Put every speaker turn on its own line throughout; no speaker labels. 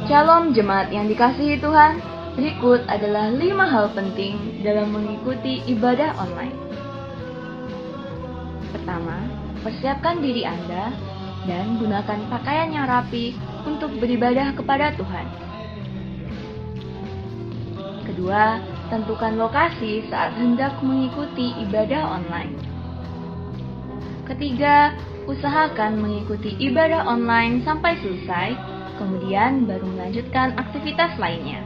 Shalom jemaat yang dikasihi Tuhan, berikut adalah 5 hal penting dalam mengikuti ibadah online. Pertama, persiapkan diri Anda dan gunakan pakaian yang rapi untuk beribadah kepada Tuhan. Kedua, tentukan lokasi saat hendak mengikuti ibadah online. Ketiga, usahakan mengikuti ibadah online sampai selesai, kemudian baru melanjutkan aktivitas lainnya.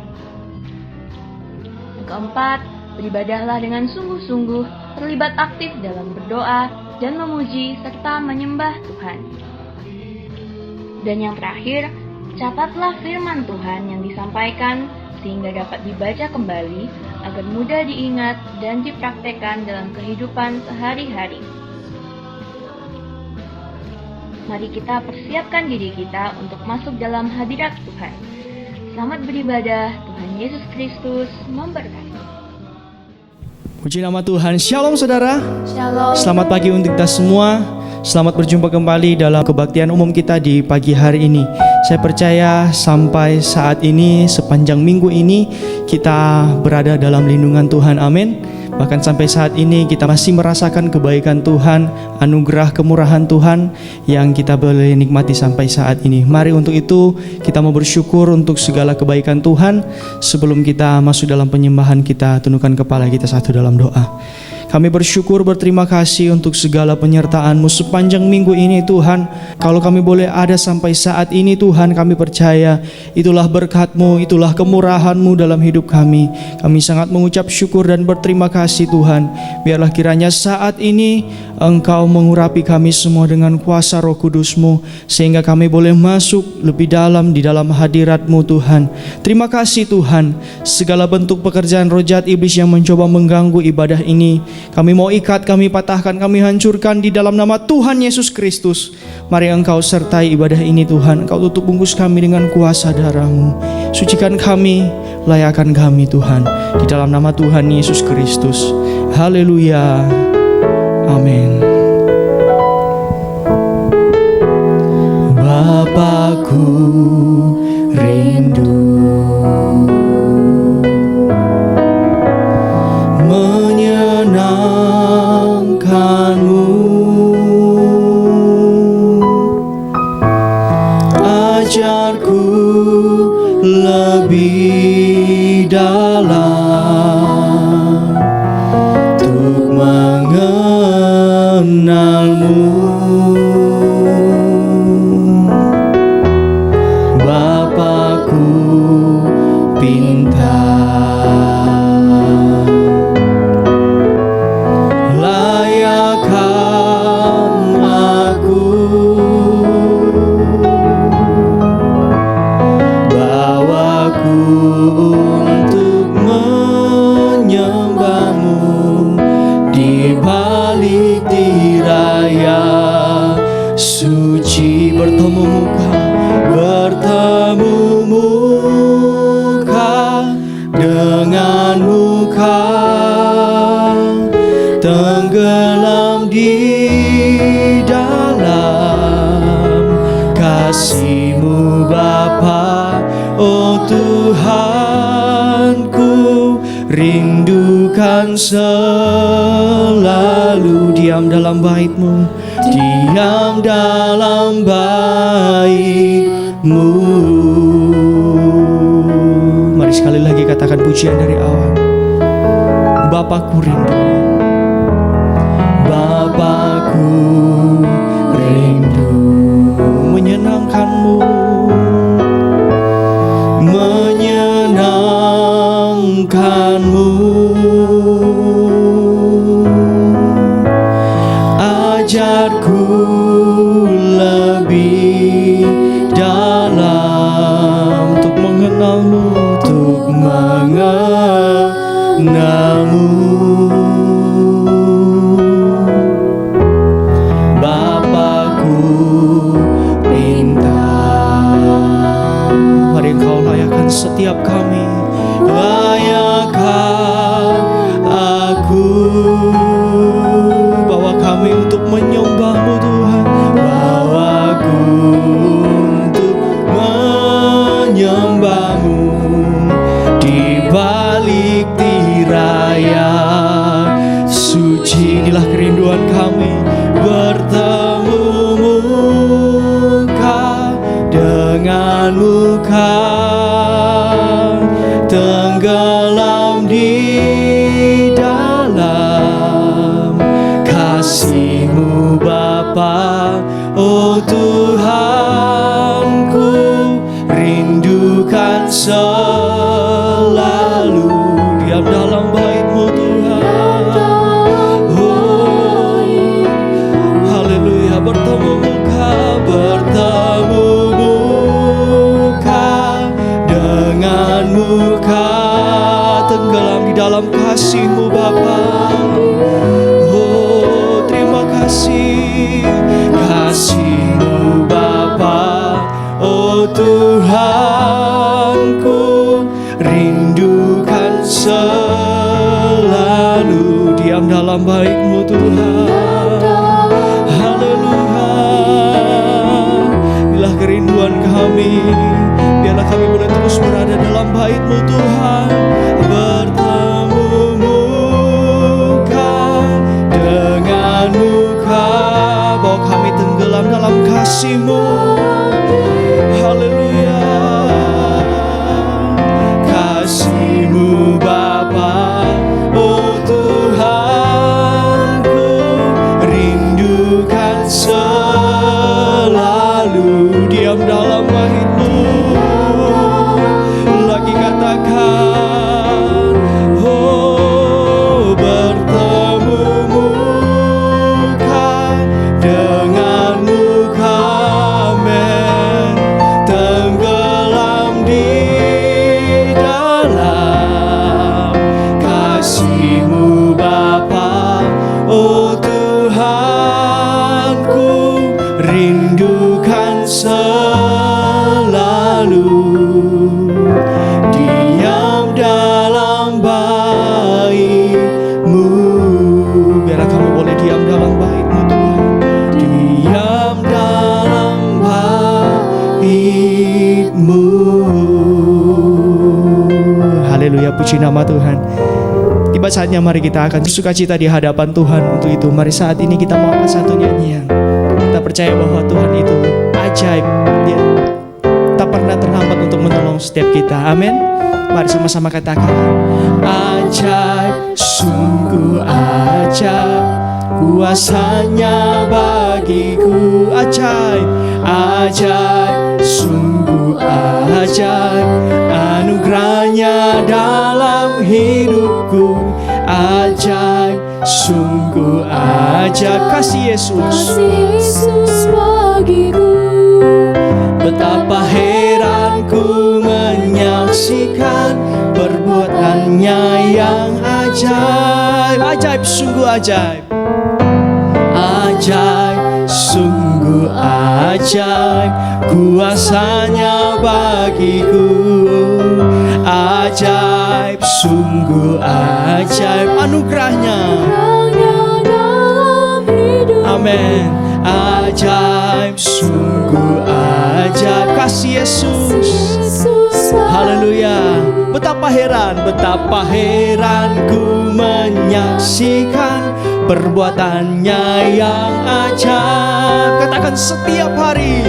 Yang keempat, beribadahlah dengan sungguh-sungguh, terlibat aktif dalam berdoa dan memuji serta menyembah Tuhan. Dan yang terakhir, catatlah firman Tuhan yang disampaikan sehingga dapat dibaca kembali agar mudah diingat dan dipraktekkan dalam kehidupan sehari-hari. Mari kita persiapkan diri kita untuk masuk dalam hadirat Tuhan. Selamat beribadah, Tuhan Yesus Kristus memberkati.
Puji nama Tuhan. Shalom saudara.
Shalom.
Selamat pagi untuk kita semua. Selamat berjumpa kembali dalam kebaktian umum kita di pagi hari ini. Saya percaya sampai saat ini, sepanjang minggu ini, kita berada dalam lindungan Tuhan. Amin. Bahkan sampai saat ini kita masih merasakan kebaikan Tuhan, anugerah kemurahan Tuhan yang kita boleh nikmati sampai saat ini. Mari untuk itu kita mau bersyukur untuk segala kebaikan Tuhan. Sebelum kita masuk dalam penyembahan, kita tundukkan kepala kita satu dalam doa. Kami bersyukur, berterima kasih untuk segala penyertaan-Mu sepanjang minggu ini Tuhan. Kalau kami boleh ada sampai saat ini Tuhan, kami percaya itulah berkat-Mu, itulah kemurahan-Mu dalam hidup kami. Kami sangat mengucap syukur dan berterima kasih Tuhan. Biarlah kiranya saat ini Engkau mengurapi kami semua dengan kuasa Roh Kudus-Mu, sehingga kami boleh masuk lebih dalam di dalam hadirat-Mu Tuhan. Terima kasih Tuhan, segala bentuk pekerjaan roh jahat iblis yang mencoba mengganggu ibadah ini, kami mau ikat, kami patahkan, kami hancurkan di dalam nama Tuhan Yesus Kristus. Mari Engkau sertai ibadah ini Tuhan. Engkau tutup bungkus kami dengan kuasa darah-Mu. Sucikan kami, layakkan kami Tuhan, di dalam nama Tuhan Yesus Kristus. Haleluya. Amin. Bapakku rindu menyenangkan-Mu, ajarku lebih dalam untuk mengenal-Mu. Bapakku pintar, layakkan aku, bawaku untuk menyembah-Mu di balik diraya suci. Bertemu muka dengan muka, tenggelam di dalam kasih-Mu Bapa. Oh Tuhanku, rindukan selalu diam dalam bait-Mu, diam dalam bait-Mu. Mari sekali lagi katakan pujian dari awal. Bapakku rindu, Bapakku rindu menyenangkan-Mu, menyenangkan-Mu. Ajarku lebih dalam untuk mengenal-Mu, untuk mengenal-Mu. Bapakku pintar, mari Engkau layakkan setiap kami, layakkan aku, bawa kami untuk menyembah-Mu Tuhan, bawaku untuk menyembah di balik tirai yang suci. Inilah kerinduan kami, bertemu muka dengan muka, tenggelam di dalam kasih-Mu Bapa. Oh Tuhanku, rindukan selalu diam dalam bait-Mu Tuhan. Oh, haleluya, bertemu muka dengan muka, tenggelam di dalam kasih-Mu Bapa. Oh, terima kasih, kasih-Mu Bapa. Oh Tuhanku, rindukan selalu diam dalam bait-Mu Tuhan. Haleluya, inilah kerinduan kami. Biarlah kami boleh terus berada dalam bait-Mu Tuhan, bertemu muka dengan muka, bahwa kami tenggelam dalam kasih-Mu. Haleluya, kasih-Mu Bapa. Oh Tuhanku, rindukan selalu diam dalam bait-Mu. Lagi katakan, oh bertemu muka dengan muka, amen, tenggelam di dalam kasih-Mu Bapa. Oh Tuhanku, rindukan selalu diam dalam bait-Mu. Biarlah kami boleh diam dalam bait-Mu Tuhan, diam dalam bait-Mu. Haleluya, puji nama Tuhan. Tiba saatnya mari kita akan bersukacita di hadapan Tuhan. Untuk itu mari saat ini kita mau angkat satu nyanyian. Kita percaya bahwa Tuhan itu ajaib. Dia tak pernah terlambat untuk menolong setiap kita. Amin. Mari sama-sama katakan, ajaib, sungguh ajaib, kuasanya bagiku. Ajaib, ajaib, sungguh ajaib, anugerahnya dalam hidupku. Ajaib, sungguh ajaib, kasih Yesus
bagiku.
Betapa heranku menyaksikan perbuatannya yang ajaib. Ajaib, sungguh ajaib. Ajaib, sungguh ajaib, kuasanya bagiku. Ajaib, sungguh ajaib, anugerahnya. Amin. Ajaib, sungguh ajaib, kasih Yesus. Haleluya. Betapa heran ku menyaksikan perbuatannya yang ajaib. Katakan, setiap hari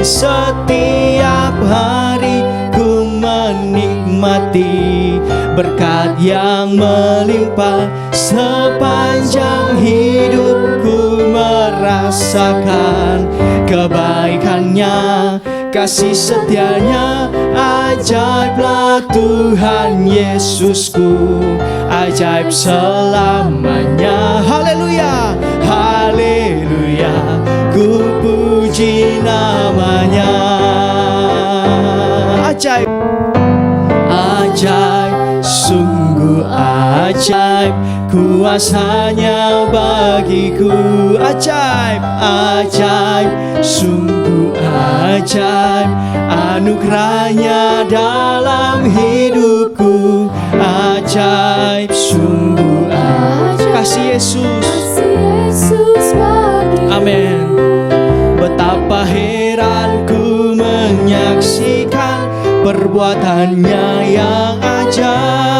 ku menikmati berkat yang melimpah. Sepanjang hidupku merasakan kebaikannya, kasih setianya. Ajaiblah Tuhan Yesusku, ajaib selamanya. Haleluya, haleluya, ku puji namanya. Ajaib, ajaib, sungguh ajaib, kuasanya bagiku. Ajaib, ajaib, sungguh ajaib, anugerahnya dalam hidupku. Ajaib, sungguh ajaib, kasih Yesus. Amin. Betapa heranku menyaksikan perbuatannya yang ajaib.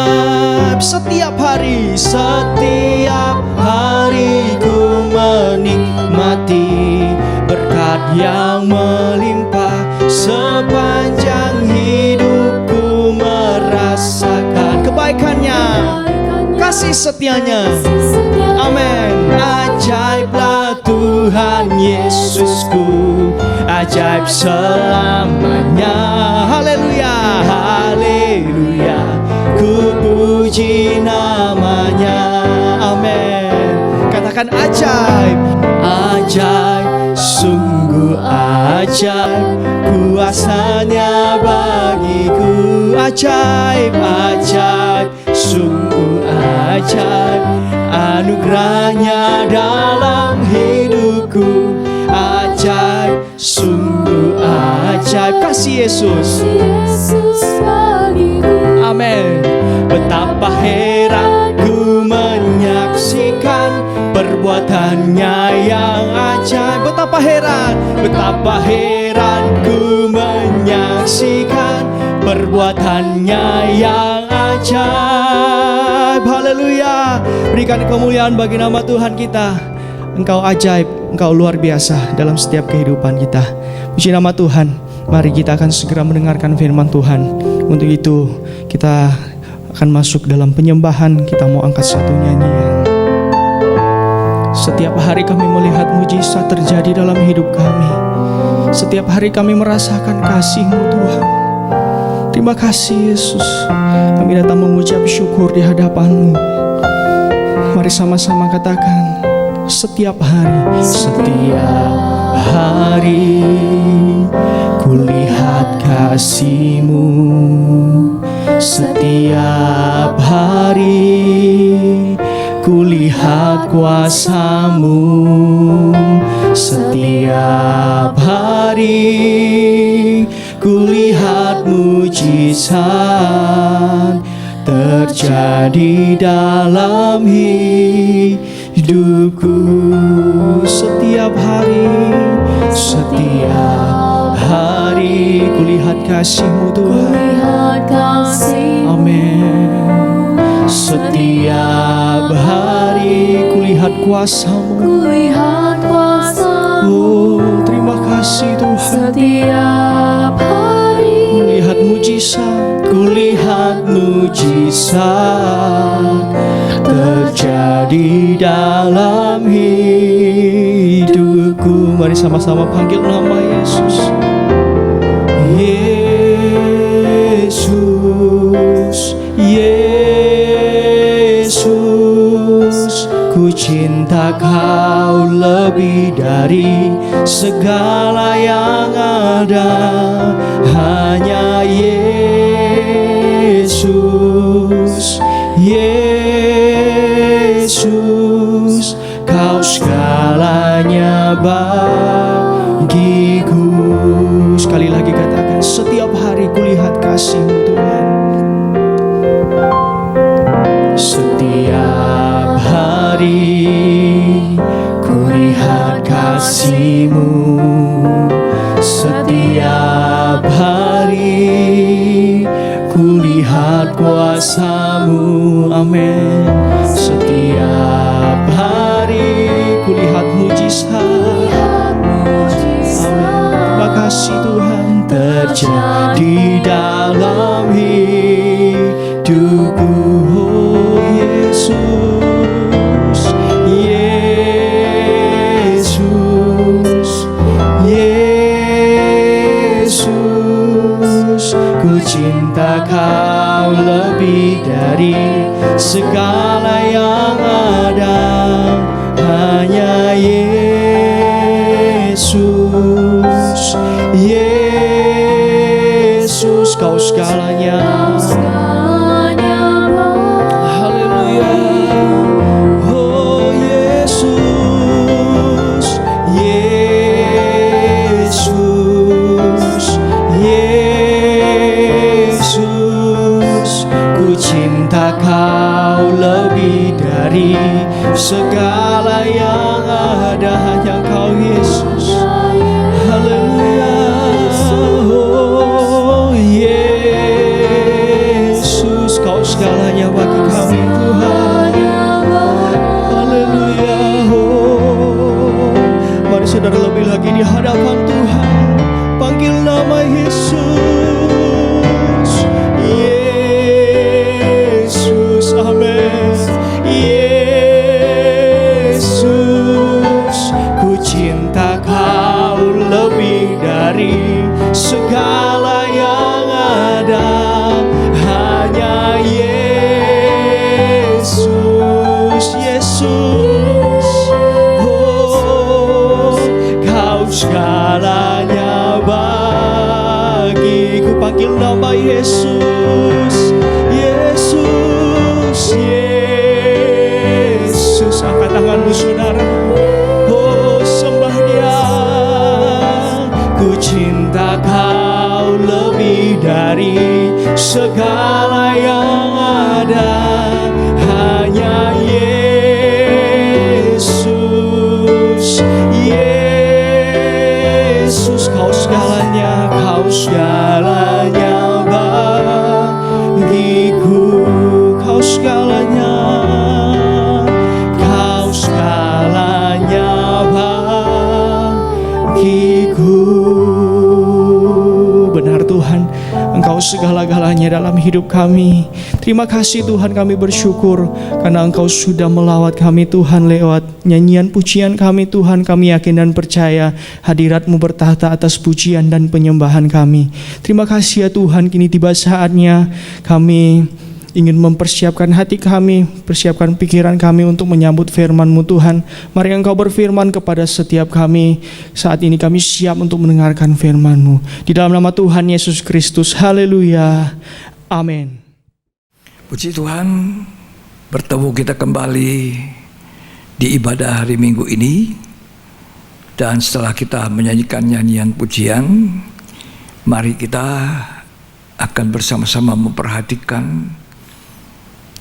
setiap hari ku menikmati berkat yang melimpah. Sepanjang hidupku merasakan kebaikannya, kasih setianya. Amin. Ajaiblah Tuhan Yesusku, ajaib selamanya. Haleluya, haleluya, ku puji namanya. Amin. Katakan ajaib, ajaib, sungguh ajaib, kuasanya bagiku. Ajaib, ajaib, sungguh ajaib, anugerahnya dalam hidupku. Ajaib, sungguh ajaib, kasih Yesus. Amin. Betapa heran ku menyaksikan perbuatannya yang ajaib. Betapa heran ku menyaksikan perbuatannya yang ajaib. Haleluya. Berikan kemuliaan bagi nama Tuhan kita. Engkau ajaib, Engkau luar biasa dalam setiap kehidupan kita. Puji nama Tuhan. Mari kita akan segera mendengarkan firman Tuhan. Untuk itu kita akan masuk dalam penyembahan. Kita mau angkat satu nyanyian. Setiap hari kami melihat mujizat terjadi dalam hidup kami. Setiap hari kami merasakan kasih-Mu Tuhan. Terima kasih Yesus. Kami datang mengucap syukur di hadapan-Mu. Mari sama-sama katakan, setiap hari kulihat kasih-Mu. Setiap hari kulihat kuasa-Mu. Setiap hari kulihat mujizat terjadi dalam hidupku. Setiap hari kulihat kasih-Mu Tuhan. Amin. Setiap hari kulihat kuasa-Mu. Oh, terima kasih Tuhan.
Setiap hari
kulihat mujizat terjadi dalam hidupku. Mari sama-sama panggil nama Yesus. Yesus, Yesus, ku cinta Kau lebih dari segala yang ada. Hanya Yesus, Yesus, Kau segalanya bagiku. Sekali lagi katakan, setiap hari kulihat kasih-Mu Tuhan. Setiap hari kulihat kasih-Mu. Setiap hari kulihat kuasa-Mu. Amin. Setiap hari kulihat mujizat. Terima kasih Tuhan terjadi dalam hidupku. Oh Yesus, Yesus, Yesus, ku cinta Kau lebih dari segala yang ada. Hanya Yesus, Yesus, Kau segalanya. Haleluya. Oh Yesus, Yesus, Yesus, ku cinta Kau lebih dari segala yang ada. Hanya Kau Yesus. Haleluya. Oh Yesus, Kau segalanya bagi kami. Yesus, ku cinta Kau lebih dari segala yang ada. Hanya Yesus, Yesus, oh, Kau segalanya bagiku. Panggil nama Yesus, Yesus, Yesus. Angkat tanganmu saudara, oh sembah Dia. Ku cinta Kau lebih dari segala yang ada. Hanya Yesus, Yesus. Kau segalanya, Kau segalanya bagiku. Kau segalanya, Kau segalanya bagiku. Benar Tuhan, Engkau segala-galanya dalam hidup kami. Terima kasih Tuhan, kami bersyukur karena Engkau sudah melawat kami Tuhan lewat nyanyian pujian kami Tuhan. Kami yakin dan percaya hadirat-Mu bertahta atas pujian dan penyembahan kami. Terima kasih ya Tuhan, kini tiba saatnya kami ingin mempersiapkan hati kami, persiapkan pikiran kami untuk menyambut firman-Mu Tuhan. Mari Engkau berfirman kepada setiap kami. Saat ini kami siap untuk mendengarkan firman-Mu. Di dalam nama Tuhan Yesus Kristus, haleluya, amin.
Puji Tuhan, bertemu kita kembali di ibadah hari Minggu ini. Dan setelah kita menyanyikan nyanyian pujian, mari kita akan bersama-sama memperhatikan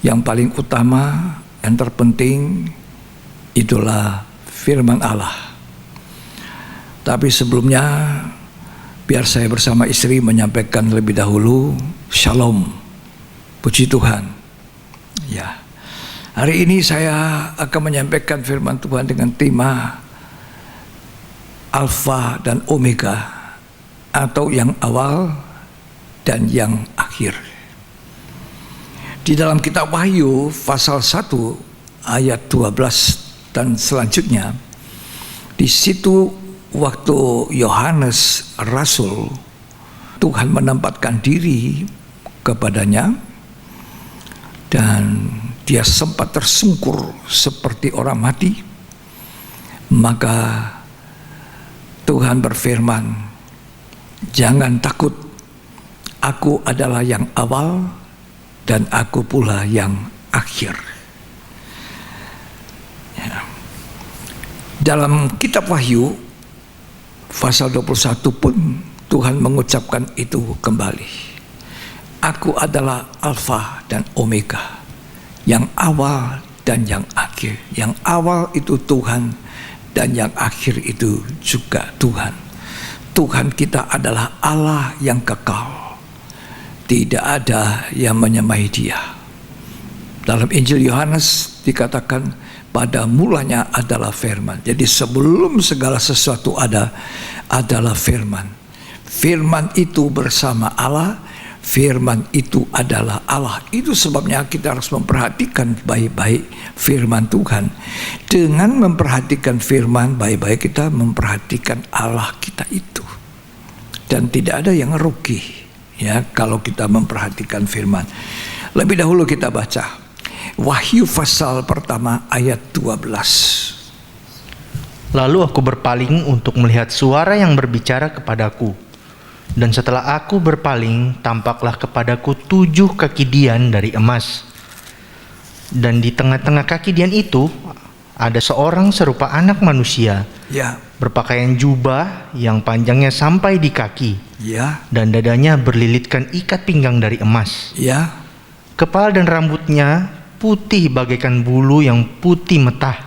yang paling utama, yang terpenting, itulah firman Allah. Tapi sebelumnya, biar saya bersama istri menyampaikan lebih dahulu Shalom. Puji Tuhan. Ya, hari ini saya akan menyampaikan firman Tuhan dengan tema Alfa dan Omega, atau yang awal dan yang akhir. Di dalam kitab Wahyu pasal 1 ayat 12 dan selanjutnya, di situ waktu Yohanes Rasul, Tuhan menempatkan diri kepadanya dan dia sempat tersungkur seperti orang mati. Maka Tuhan berfirman, "Jangan takut, aku adalah yang awal dan aku pula yang akhir." Ya. Dalam kitab Wahyu pasal 21 pun Tuhan mengucapkan itu kembali. Aku adalah Alfa dan Omega, yang awal dan yang akhir. Yang awal itu Tuhan dan yang akhir itu juga Tuhan. Tuhan kita adalah Allah yang kekal. Tidak ada yang menyamai Dia. Dalam Injil Yohanes dikatakan pada mulanya adalah firman. Jadi sebelum segala sesuatu adalah firman. Firman itu bersama Allah, firman itu adalah Allah. Itu sebabnya kita harus memperhatikan baik-baik firman Tuhan. Dengan memperhatikan firman baik-baik, kita memperhatikan Allah kita itu. Dan tidak ada yang rugi, ya, kalau kita memperhatikan firman. Lebih dahulu kita baca Wahyu pasal pertama ayat 12.
Lalu aku berpaling untuk melihat suara yang berbicara kepadaku. Dan setelah aku berpaling, tampaklah kepadaku 7 kaki dian dari emas. Dan di tengah-tengah kaki dian itu ada seorang serupa anak manusia,
Ya,
berpakaian jubah yang panjangnya sampai di kaki,
ya,
dan dadanya berlilitkan ikat pinggang dari emas.
ya,
Kepala dan rambutnya putih bagaikan bulu yang putih metah,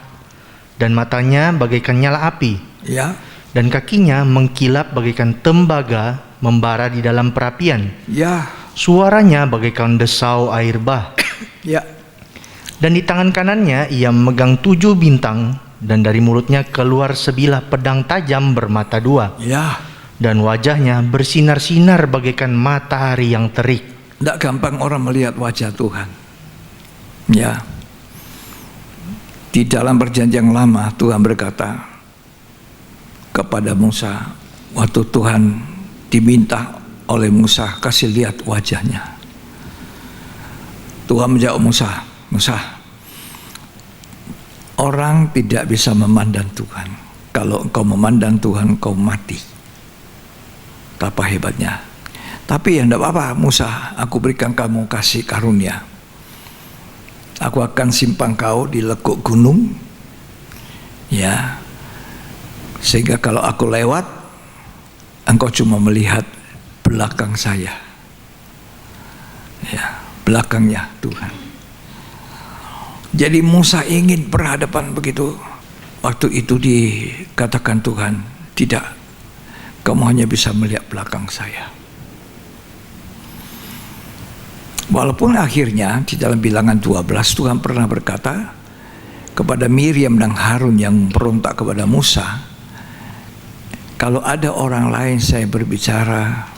dan matanya bagaikan nyala api,
ya,
dan kakinya mengkilap bagaikan tembaga membara di dalam perapian.
ya,
Suaranya bagaikan desau air bah.
ya,
Dan di tangan kanannya ia memegang 7 bintang, dan dari mulutnya keluar sebilah pedang tajam bermata 2.
ya.
Dan wajahnya bersinar-sinar bagaikan matahari yang terik.
Tidak gampang orang melihat wajah Tuhan. Ya, Di dalam perjanjian lama Tuhan berkata kepada Musa, waktu Tuhan diminta oleh Musa kasih lihat wajahnya. Tuhan menjawab Musa, Musa, orang tidak bisa memandang Tuhan. Kalau engkau memandang Tuhan, engkau mati. Betapa hebatnya. Tapi ya tidak apa-apa Musa, aku berikan kamu kasih karunia. Aku akan simpan kau di lekuk gunung, ya, sehingga kalau aku lewat, engkau cuma melihat belakang saya, ya, belakangnya Tuhan. Jadi Musa ingin berhadapan begitu. Waktu itu dikatakan Tuhan, tidak, kamu hanya bisa melihat belakang saya. Walaupun akhirnya di dalam Bilangan 12 Tuhan pernah berkata kepada Miriam dan Harun yang berontak kepada Musa, kalau ada orang lain saya berbicara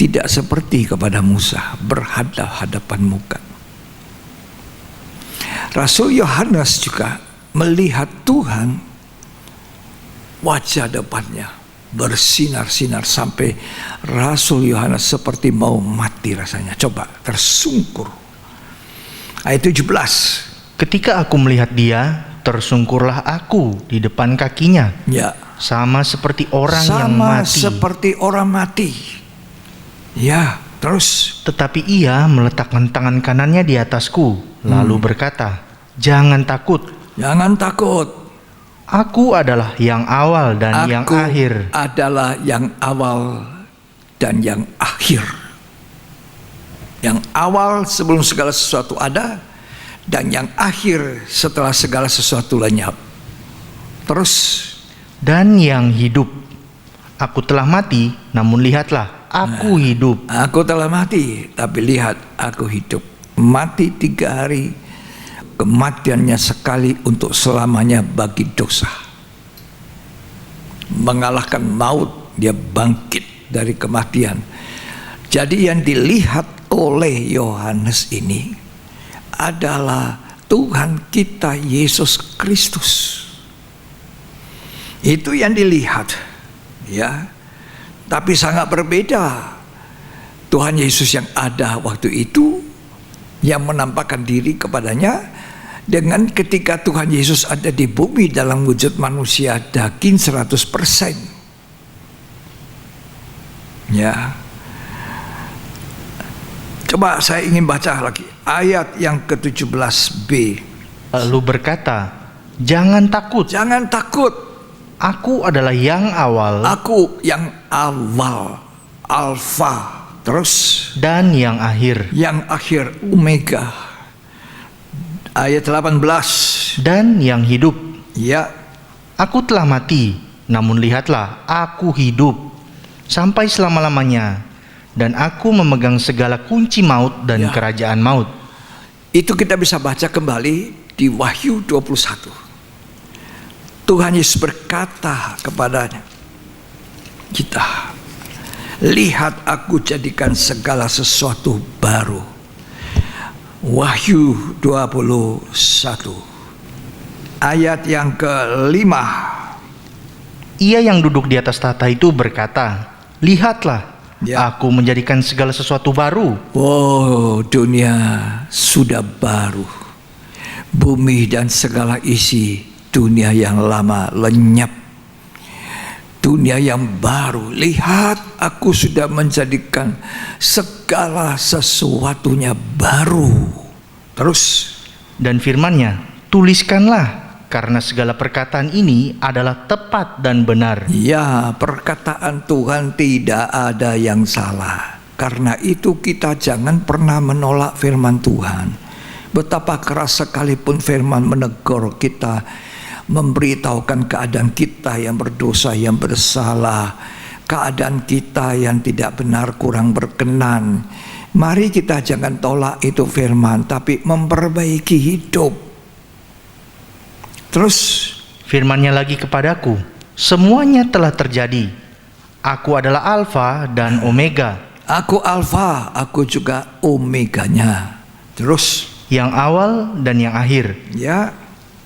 tidak seperti kepada Musa, berhadapan muka. Rasul Yohanes juga melihat Tuhan, wajah depannya bersinar-sinar sampai Rasul Yohanes seperti mau mati rasanya. Coba tersungkur. Ayat 17.
Ketika aku melihat dia, tersungkurlah aku di depan kakinya.
Ya.
Sama seperti orang yang mati.
Sama seperti orang mati. Ya, terus.
Tetapi ia meletakkan tangan kanannya di atasku, lalu berkata, jangan takut.
Jangan takut.
Aku adalah yang awal dan yang akhir.
Aku adalah yang awal dan yang akhir. Yang awal sebelum segala sesuatu ada, dan yang akhir setelah segala sesuatu lenyap. Terus.
Dan yang hidup. Aku telah mati, namun lihatlah, aku hidup.
Aku telah mati, tapi lihat, aku hidup. Mati 3 hari. Kematiannya sekali untuk selamanya bagi dosa. Mengalahkan maut, dia bangkit dari kematian. Jadi yang dilihat oleh Yohanes ini adalah Tuhan kita Yesus Kristus. Itu yang dilihat, ya. Tapi sangat berbeda. Tuhan Yesus yang ada waktu itu, yang menampakkan diri kepadanya, dengan ketika Tuhan Yesus ada di bumi dalam wujud manusia daging 100%. Ya. Coba saya ingin baca lagi ayat yang ke-17b.
Lalu berkata, jangan takut.
Jangan takut.
Aku adalah yang awal.
Aku yang awal, Alfa, terus
dan yang akhir.
Yang akhir, Omega. Ayat 18.
Dan yang hidup.
Ya.
Aku telah mati, namun lihatlah, aku hidup sampai selama-lamanya, dan aku memegang segala kunci maut dan kerajaan maut.
Itu kita bisa baca kembali di Wahyu 21. Tuhan Yesus berkata kepada kita, lihat aku jadikan segala sesuatu baru. Wahyu 21 ayat yang ke-5.
Ia yang duduk di atas tahta itu berkata, lihatlah, aku menjadikan segala sesuatu baru.
Oh, dunia sudah baru. Bumi dan segala isi dunia yang lama lenyap. Dunia yang baru, lihat aku sudah menjadikan segala sesuatunya baru. Terus.
Dan firman-Nya, tuliskanlah, karena segala perkataan ini adalah tepat dan benar.
Ya, perkataan Tuhan tidak ada yang salah. Karena itu kita jangan pernah menolak firman Tuhan. Betapa keras sekalipun firman menegur kita, memberitahukan keadaan kita yang berdosa, yang bersalah, keadaan kita yang tidak benar, kurang berkenan. Mari kita jangan tolak itu firman, tapi memperbaiki hidup. Terus
firman-Nya lagi kepadaku, semuanya telah terjadi. Aku adalah Alfa dan Omega.
Aku Alfa, aku juga Omeganya. Terus
yang awal dan yang akhir.
Ya.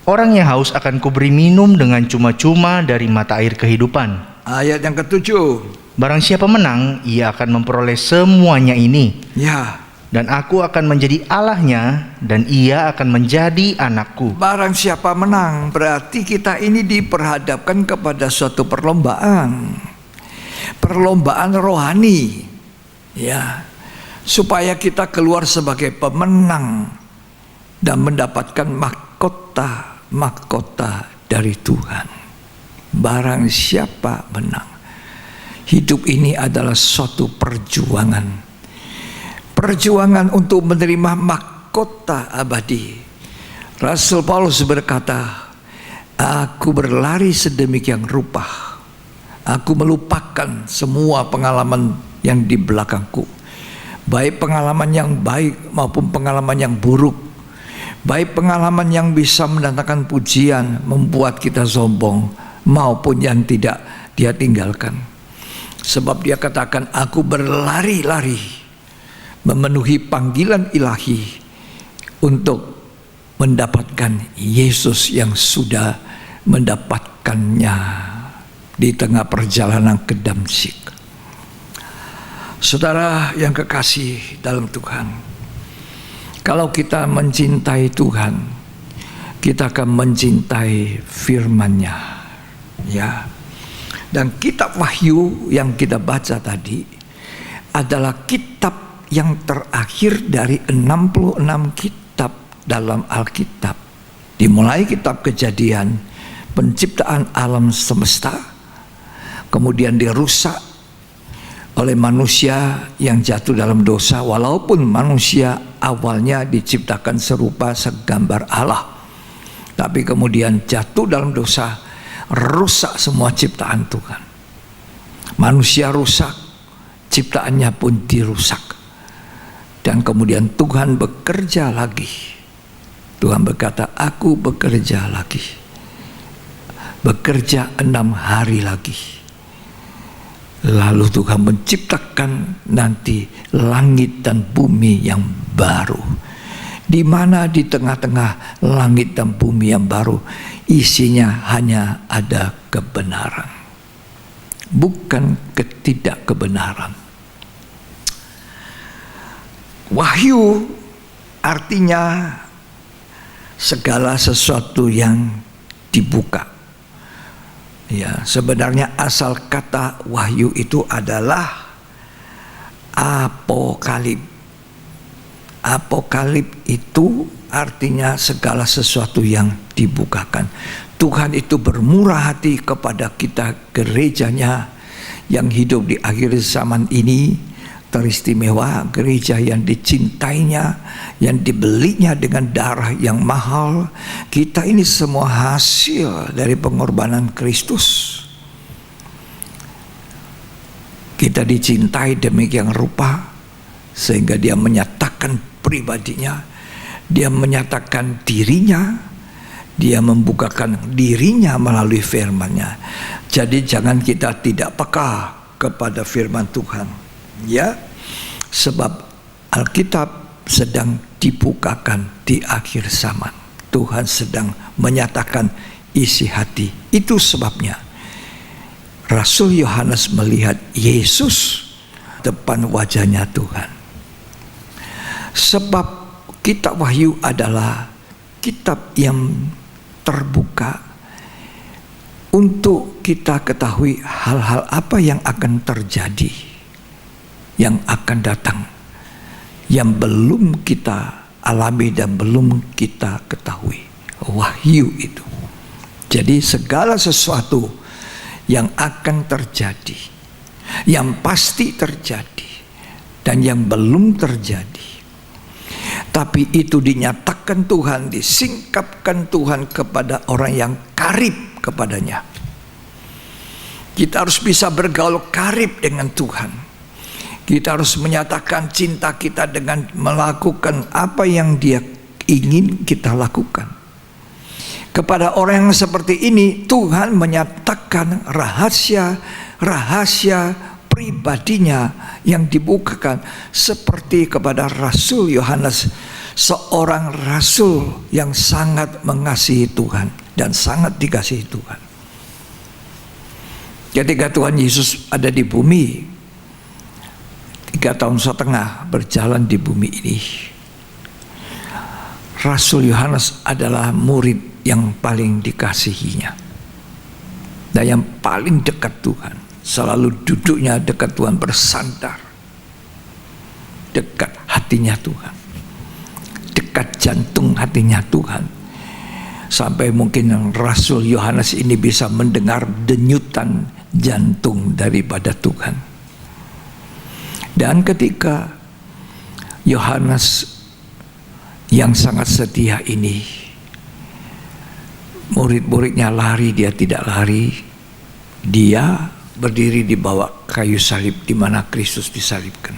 Orang yang haus akan kuberi minum dengan cuma-cuma dari mata air kehidupan.
Ayat yang ketujuh.
Barang siapa menang, ia akan memperoleh semuanya ini.
Ya,
Dan aku akan menjadi Allahnya, dan ia akan menjadi anakku.
barang siapa menang, berarti kita ini diperhadapkan kepada suatu perlombaan. Perlombaan rohani. Ya, supaya kita keluar sebagai pemenang dan mendapatkan mahkota dari Tuhan. Barang siapa menang. Hidup ini adalah suatu perjuangan. Perjuangan untuk menerima mahkota abadi. Rasul Paulus berkata, aku berlari sedemikian rupa. Aku melupakan semua pengalaman yang di belakangku. Baik pengalaman yang baik maupun pengalaman yang buruk. Baik pengalaman yang bisa mendatangkan pujian, membuat kita sombong, maupun yang tidak dia tinggalkan. Sebab dia katakan, aku berlari-lari memenuhi panggilan ilahi untuk mendapatkan Yesus yang sudah mendapatkannya di tengah perjalanan ke Damsyik. Saudara yang kekasih dalam Tuhan, kalau kita mencintai Tuhan, kita akan mencintai firman-Nya, ya. Dan kitab Wahyu yang kita baca tadi adalah kitab yang terakhir dari 66 kitab dalam Alkitab. Dimulai kitab Kejadian, penciptaan alam semesta, kemudian dirusak oleh manusia yang jatuh dalam dosa, walaupun manusia awalnya diciptakan serupa segambar Allah, tapi kemudian jatuh dalam dosa, rusak semua ciptaan Tuhan. Manusia rusak, ciptaannya pun dirusak. Dan kemudian Tuhan bekerja lagi. Tuhan berkata, aku bekerja lagi. Bekerja 6 hari lagi. Lalu Tuhan menciptakan nanti langit dan bumi yang baru. Di mana di tengah-tengah langit dan bumi yang baru, isinya hanya ada kebenaran, bukan ketidakkebenaran. Wahyu artinya segala sesuatu yang dibuka. Ya, sebenarnya asal kata wahyu itu adalah apokalip. Apokalip itu artinya segala sesuatu yang dibukakan. Tuhan itu bermurah hati kepada kita, gerejanya yang hidup di akhir zaman ini. Teristimewa, gereja yang dicintainya, yang dibelinya dengan darah yang mahal. Kita ini semua hasil dari pengorbanan Kristus. Kita dicintai demikian rupa sehingga dia menyatakan pribadinya, dia menyatakan dirinya, dia membukakan dirinya melalui firman-Nya. Jadi jangan kita tidak peka kepada firman Tuhan. Ya, sebab Alkitab sedang dibukakan di akhir zaman. Tuhan sedang menyatakan isi hati. Itu sebabnya Rasul Yohanes melihat Yesus depan wajahnya Tuhan. Sebab kitab Wahyu adalah kitab yang terbuka untuk kita ketahui hal-hal apa yang akan terjadi, yang akan datang, yang belum kita alami dan belum kita ketahui. Wahyu itu. Jadi segala sesuatu yang akan terjadi, yang pasti terjadi, dan yang belum terjadi, tapi itu dinyatakan Tuhan, disingkapkan Tuhan kepada orang yang karib kepadanya. Kita harus bisa bergaul karib dengan Tuhan. Kita harus menyatakan cinta kita dengan melakukan apa yang Dia ingin kita lakukan. Kepada orang yang seperti ini, Tuhan menyatakan rahasia pribadinya yang dibukakan, seperti kepada Rasul Yohanes. seorang rasul yang sangat mengasihi Tuhan dan sangat dikasihi Tuhan. Ketika Tuhan Yesus ada di bumi, 3,5 tahun berjalan di bumi ini, Rasul Yohanes adalah murid yang paling dikasihinya dan yang paling dekat Tuhan. Selalu duduknya dekat Tuhan, bersandar dekat hatinya Tuhan, dekat jantung hatinya Tuhan. Sampai mungkin Rasul Yohanes ini bisa mendengar denyutan jantung daripada Tuhan. Dan ketika Yohanes yang sangat setia ini, murid-muridnya lari, dia tidak lari. Dia berdiri di bawah kayu salib di mana Kristus disalibkan.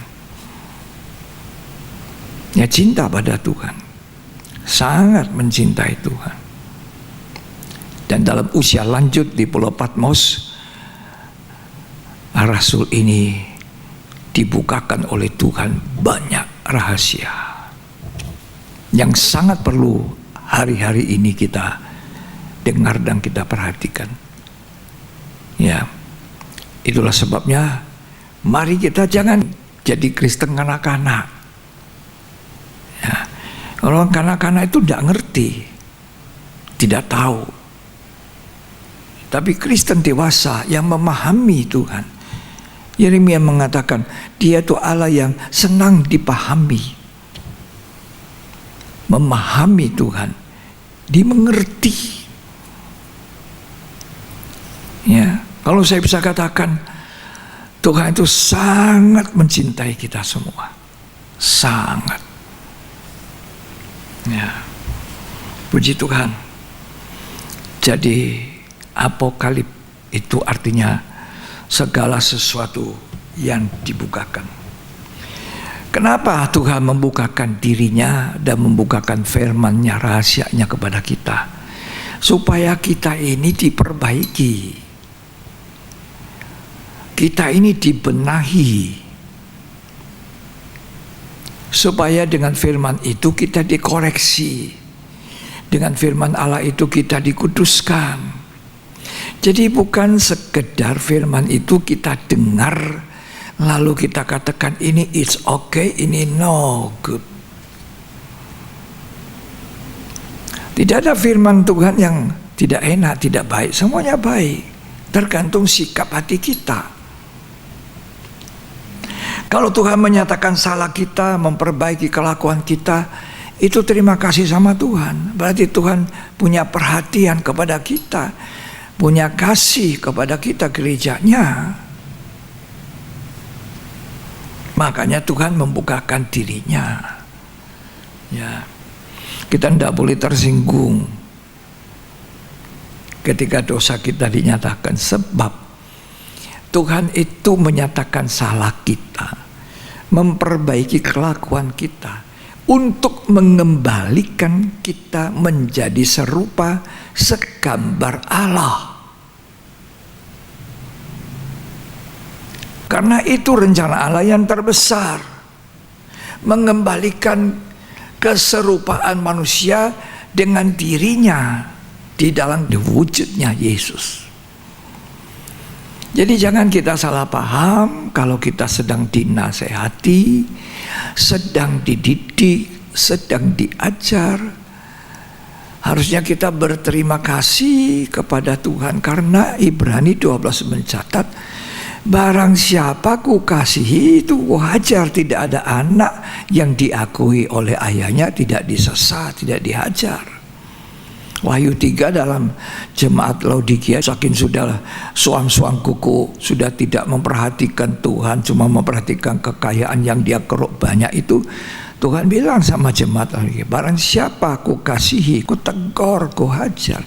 Ya, cinta pada Tuhan, sangat mencintai Tuhan. Dan dalam usia lanjut di Pulau Patmos, Rasul ini dibukakan oleh Tuhan banyak rahasia yang sangat perlu hari-hari ini kita dengar dan kita perhatikan. Ya, itulah sebabnya mari kita jangan jadi Kristen kanak-kanak. Ya, kalau kanak-kanak itu tidak ngerti, tidak tahu. Tapi Kristen dewasa yang memahami Tuhan. Yeremia mengatakan dia itu Allah yang senang dipahami, memahami Tuhan, dimengerti. Ya, kalau saya bisa katakan Tuhan itu sangat mencintai kita semua, sangat. Ya, puji Tuhan. Jadi apokalip itu artinya segala sesuatu yang dibukakan. Kenapa Tuhan membukakan dirinya dan membukakan firman-Nya, rahasianya kepada kita? Supaya kita ini diperbaiki, kita ini dibenahi, supaya dengan firman itu kita dikoreksi, dengan firman Allah itu kita dikuduskan. Jadi bukan sekedar firman itu kita dengar lalu kita katakan ini it's okay, ini no good. Tidak ada firman Tuhan yang tidak enak, tidak baik. Semuanya baik, tergantung sikap hati kita. Kalau Tuhan menyatakan salah kita, memperbaiki kelakuan kita, itu terima kasih sama Tuhan. Berarti Tuhan punya perhatian kepada kita, punya kasih kepada kita, gerejanya. Makanya Tuhan membukakan dirinya. Ya, kita tidak boleh tersinggung ketika dosa kita dinyatakan, sebab Tuhan itu menyatakan salah kita, memperbaiki kelakuan kita, untuk mengembalikan kita menjadi serupa segambar Allah. Karena itu rencana Allah yang terbesar, mengembalikan keserupaan manusia dengan dirinya di dalam wujudnya Yesus. Jadi jangan kita salah paham kalau kita sedang dinasehati, sedang dididik, sedang diajar. Harusnya kita berterima kasih kepada Tuhan, karena Ibrani 12 mencatat, barang siapa kukasihi itu wajar tidak ada anak yang diakui oleh ayahnya tidak disesat, tidak dihajar. Wahyu 3 dalam jemaat Laodikia, saking sudah suam-suam kuku, sudah tidak memperhatikan Tuhan, cuma memperhatikan kekayaan yang dia keruk banyak itu, Tuhan bilang sama jemaat Laodikia, barang siapa aku kasihi, ku tegur, ku hajar.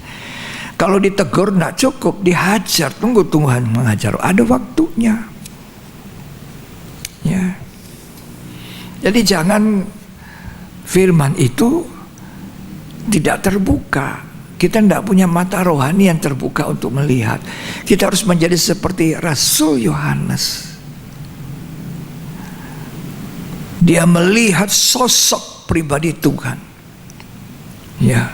Kalau ditegur tidak cukup, dihajar, tunggu Tuhan mengajar, ada waktunya. Ya. Jadi jangan firman itu tidak terbuka. Kita tidak punya mata rohani yang terbuka untuk melihat. Kita harus menjadi seperti Rasul Yohanes. Dia melihat sosok pribadi Tuhan. Ya,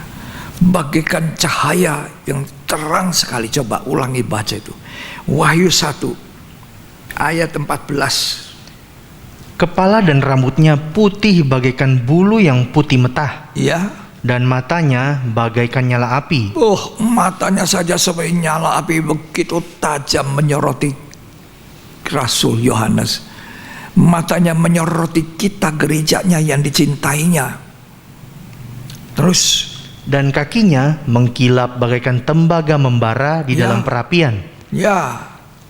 bagaikan cahaya yang terang sekali. Coba ulangi baca itu. Wahyu 1 ayat 14.
Kepala dan rambutnya putih bagaikan bulu yang putih metah,
Ya.
dan matanya bagaikan nyala api.
Oh, matanya saja seperti nyala api, begitu tajam menyoroti Rasul Yohanes. Matanya menyoroti kita, gerejanya yang dicintainya. Terus,
Dan kakinya mengkilap bagaikan tembaga membara di
Ya.
dalam perapian.
ya,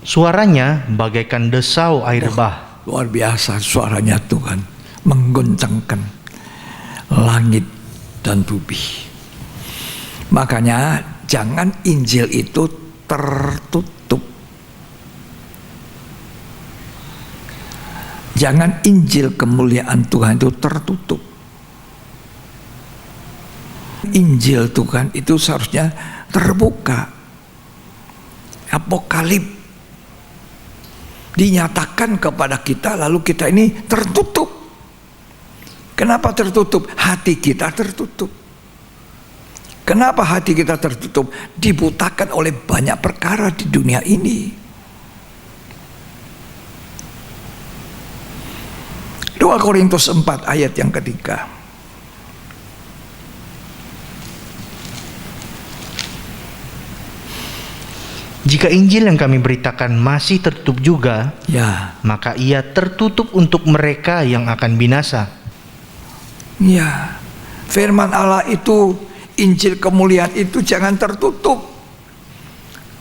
Suaranya bagaikan desau air bah.
luar biasa suaranya Tuhan, menggoncangkan langit dan bumi. Makanya jangan Injil itu tertutup. Jangan Injil kemuliaan Tuhan itu tertutup. Injil Tuhan itu seharusnya terbuka. Apokalip dinyatakan kepada kita, lalu kita ini tertutup. Kenapa tertutup? Hati kita tertutup. Kenapa hati kita tertutup? Dibutakan oleh banyak perkara di dunia ini. 2 Korintus 4 ayat yang ketiga.
Jika Injil yang kami beritakan masih tertutup juga,
Ya,
maka ia tertutup untuk mereka yang akan binasa.
ya. Firman Allah itu, Injil kemuliaan itu jangan tertutup.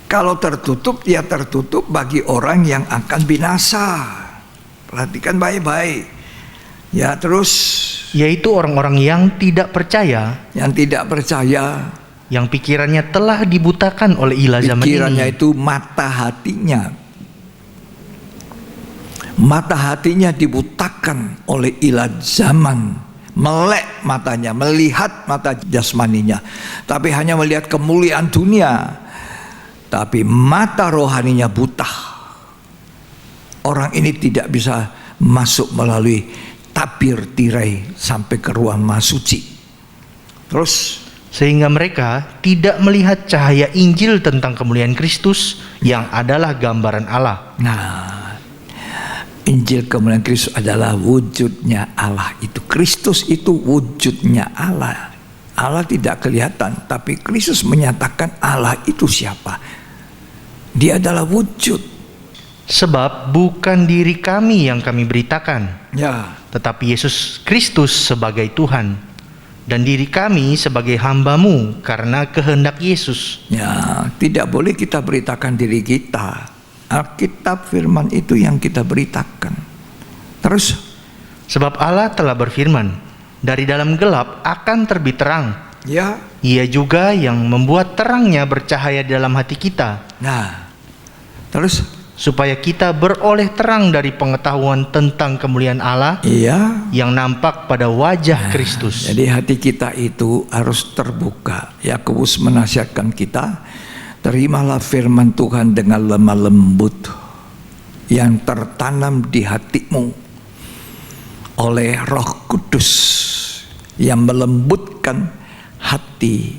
Kalau tertutup, ya tertutup bagi orang yang akan binasa. Perhatikan baik-baik. Ya, terus
Yaitu orang-orang yang tidak percaya,
yang tidak percaya,
yang pikirannya telah dibutakan oleh ilah zaman
pikirannya
ini.
itu mata hatinya. Mata hatinya dibutakan oleh ilah zaman. Melek matanya, melihat mata jasmaninya, tapi hanya melihat kemuliaan dunia. Tapi mata rohaninya buta. Orang ini tidak bisa masuk melalui tabir tirai sampai ke ruang maha suci. Terus
Sehingga mereka tidak melihat cahaya Injil tentang kemuliaan Kristus yang adalah gambaran Allah.
Nah, Injil kemuliaan Kristus adalah wujudnya Allah itu. Kristus itu wujudnya Allah. Allah tidak kelihatan, tapi Kristus menyatakan Allah itu siapa. Dia adalah wujud.
Sebab bukan diri kami yang kami beritakan,
Ya,
tetapi Yesus Kristus sebagai Tuhan, dan diri kami sebagai hamba-Mu karena kehendak Yesus.
ya, tidak boleh kita beritakan diri kita. Alkitab firman itu yang kita beritakan. Terus,
Sebab Allah telah berfirman, dari dalam gelap akan terbit terang.
ya,
Ia juga yang membuat terangnya bercahaya di dalam hati kita,
nah, terus,
supaya kita beroleh terang dari pengetahuan tentang kemuliaan Allah
iya.
yang nampak pada wajah Kristus.
Jadi hati kita itu harus terbuka. Yakobus menasihatkan kita, terimalah firman Tuhan dengan lemah lembut yang tertanam di hatimu oleh Roh Kudus yang melembutkan hati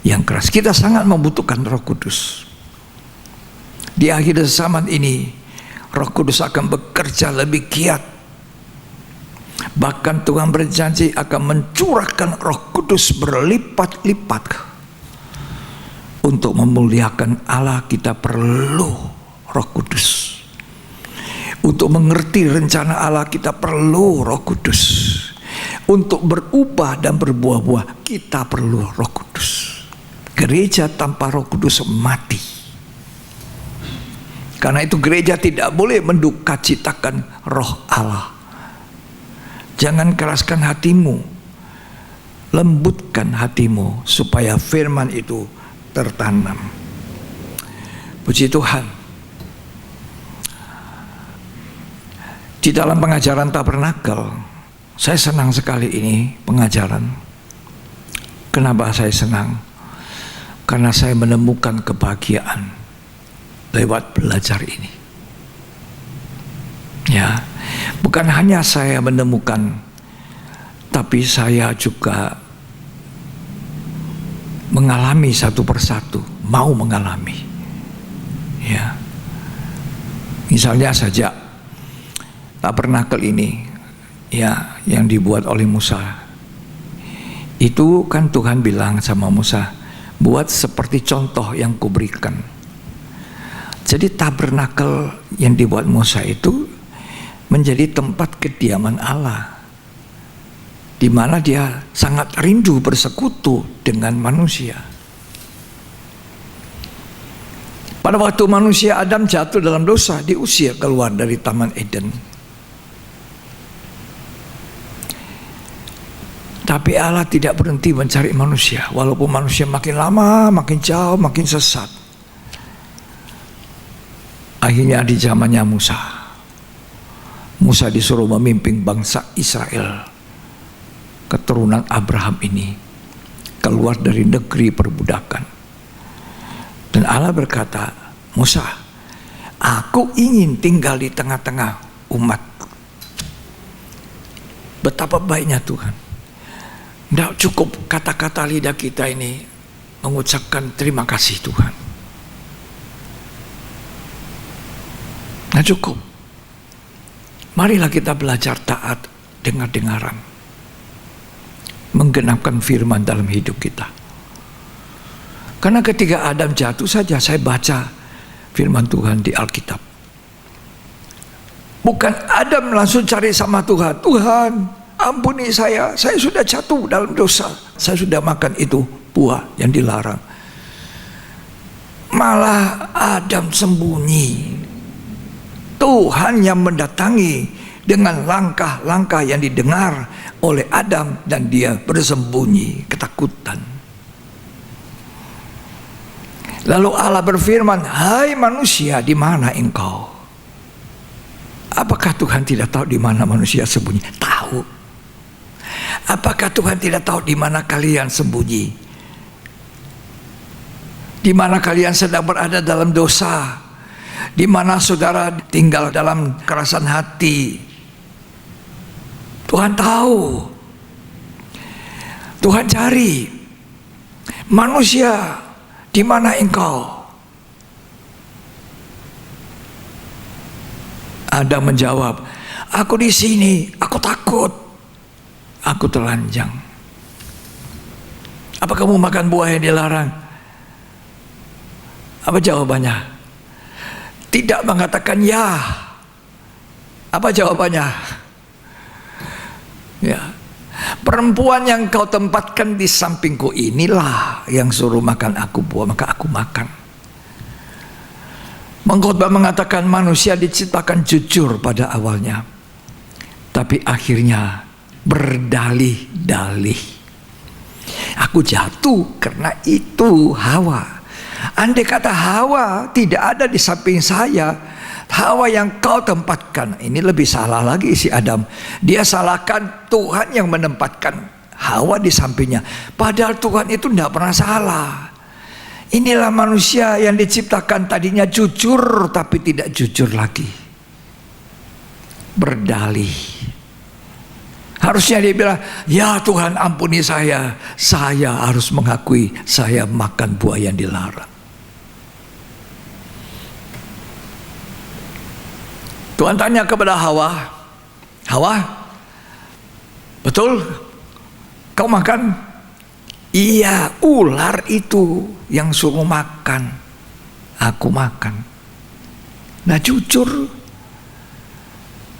yang keras. Kita sangat membutuhkan Roh Kudus. Di akhir zaman ini Roh Kudus akan bekerja lebih giat. Bahkan Tuhan berjanji akan mencurahkan Roh Kudus berlipat-lipat. Untuk memuliakan Allah kita perlu Roh Kudus. Untuk mengerti rencana Allah kita perlu Roh Kudus. Untuk berubah dan berbuah-buah kita perlu Roh Kudus. Gereja tanpa Roh Kudus mati. Karena itu gereja tidak boleh mendukacitakan Roh Allah. Jangan keraskan hatimu, lembutkan hatimu supaya firman itu tertanam. Puji Tuhan. Di dalam pengajaran tabernakel, saya senang sekali ini pengajaran. Kenapa saya senang? Karena saya menemukan kebahagiaan lewat belajar ini. Ya, bukan hanya saya menemukan Tapi saya juga mengalami satu persatu, mau mengalami. Ya. Misalnya saja tabernakel ini, ya, yang dibuat oleh Musa. Itu kan Tuhan bilang sama Musa, buat seperti contoh yang kuberikan. Jadi tabernakel yang dibuat Musa itu menjadi tempat kediaman Allah, di mana dia sangat rindu bersekutu dengan manusia. Pada waktu manusia Adam jatuh dalam dosa, diusir keluar dari Taman Eden. Tapi Allah tidak berhenti mencari manusia, walaupun manusia makin lama, makin jauh, makin sesat. Akhirnya di zamannya Musa disuruh memimpin bangsa Israel, keturunan Abraham ini, keluar dari negeri perbudakan. Dan Allah berkata, Musa, aku ingin tinggal di tengah-tengah umat. Betapa baiknya Tuhan. Tidak cukup kata-kata lidah kita ini mengucapkan terima kasih Tuhan. Tidak cukup. Marilah kita belajar taat dengar-dengaran, menggenapkan firman dalam hidup kita. Karena ketika Adam jatuh saja, saya baca firman Tuhan di Alkitab. Bukan Adam langsung cari sama Tuhan, Tuhan ampuni saya sudah jatuh dalam dosa, saya sudah makan itu buah yang dilarang. Malah Adam sembunyi. Tuhan yang mendatangi dengan langkah-langkah yang didengar oleh Adam, dan dia bersembunyi ketakutan. Lalu Allah berfirman, hai manusia, di mana engkau? Apakah Tuhan tidak tahu di mana manusia sembunyi? Tahu. Apakah Tuhan tidak tahu di mana kalian sembunyi? Di mana kalian sedang berada dalam dosa? Di mana saudara tinggal dalam kerasan hati? Tuhan tahu. Tuhan cari. Manusia, di mana engkau? Adam menjawab, aku di sini, aku takut, aku telanjang. Apa kamu makan buah yang dilarang? Apa jawabannya? Tidak mengatakan ya. Apa jawabannya? Ya. Perempuan yang kau tempatkan di sampingku inilah yang suruh makan aku buah, maka aku makan. Pengkhotbah mengatakan manusia diciptakan jujur pada awalnya, tapi akhirnya berdalih-dalih. Aku jatuh karena itu Hawa. Andai kata Hawa tidak ada di samping saya, Hawa yang kau tempatkan, ini lebih salah lagi si Adam. Dia salahkan Tuhan yang menempatkan Hawa di sampingnya. Padahal Tuhan itu tidak pernah salah. Inilah manusia yang diciptakan tadinya jujur tapi tidak jujur lagi. Berdalih. Harusnya dia bilang, ya Tuhan ampuni saya harus mengakui saya makan buah yang dilarang. Tuhan tanya kepada Hawa, Hawa, betul kau makan? Iya, ular itu yang suruh makan, aku makan. Nah jujur.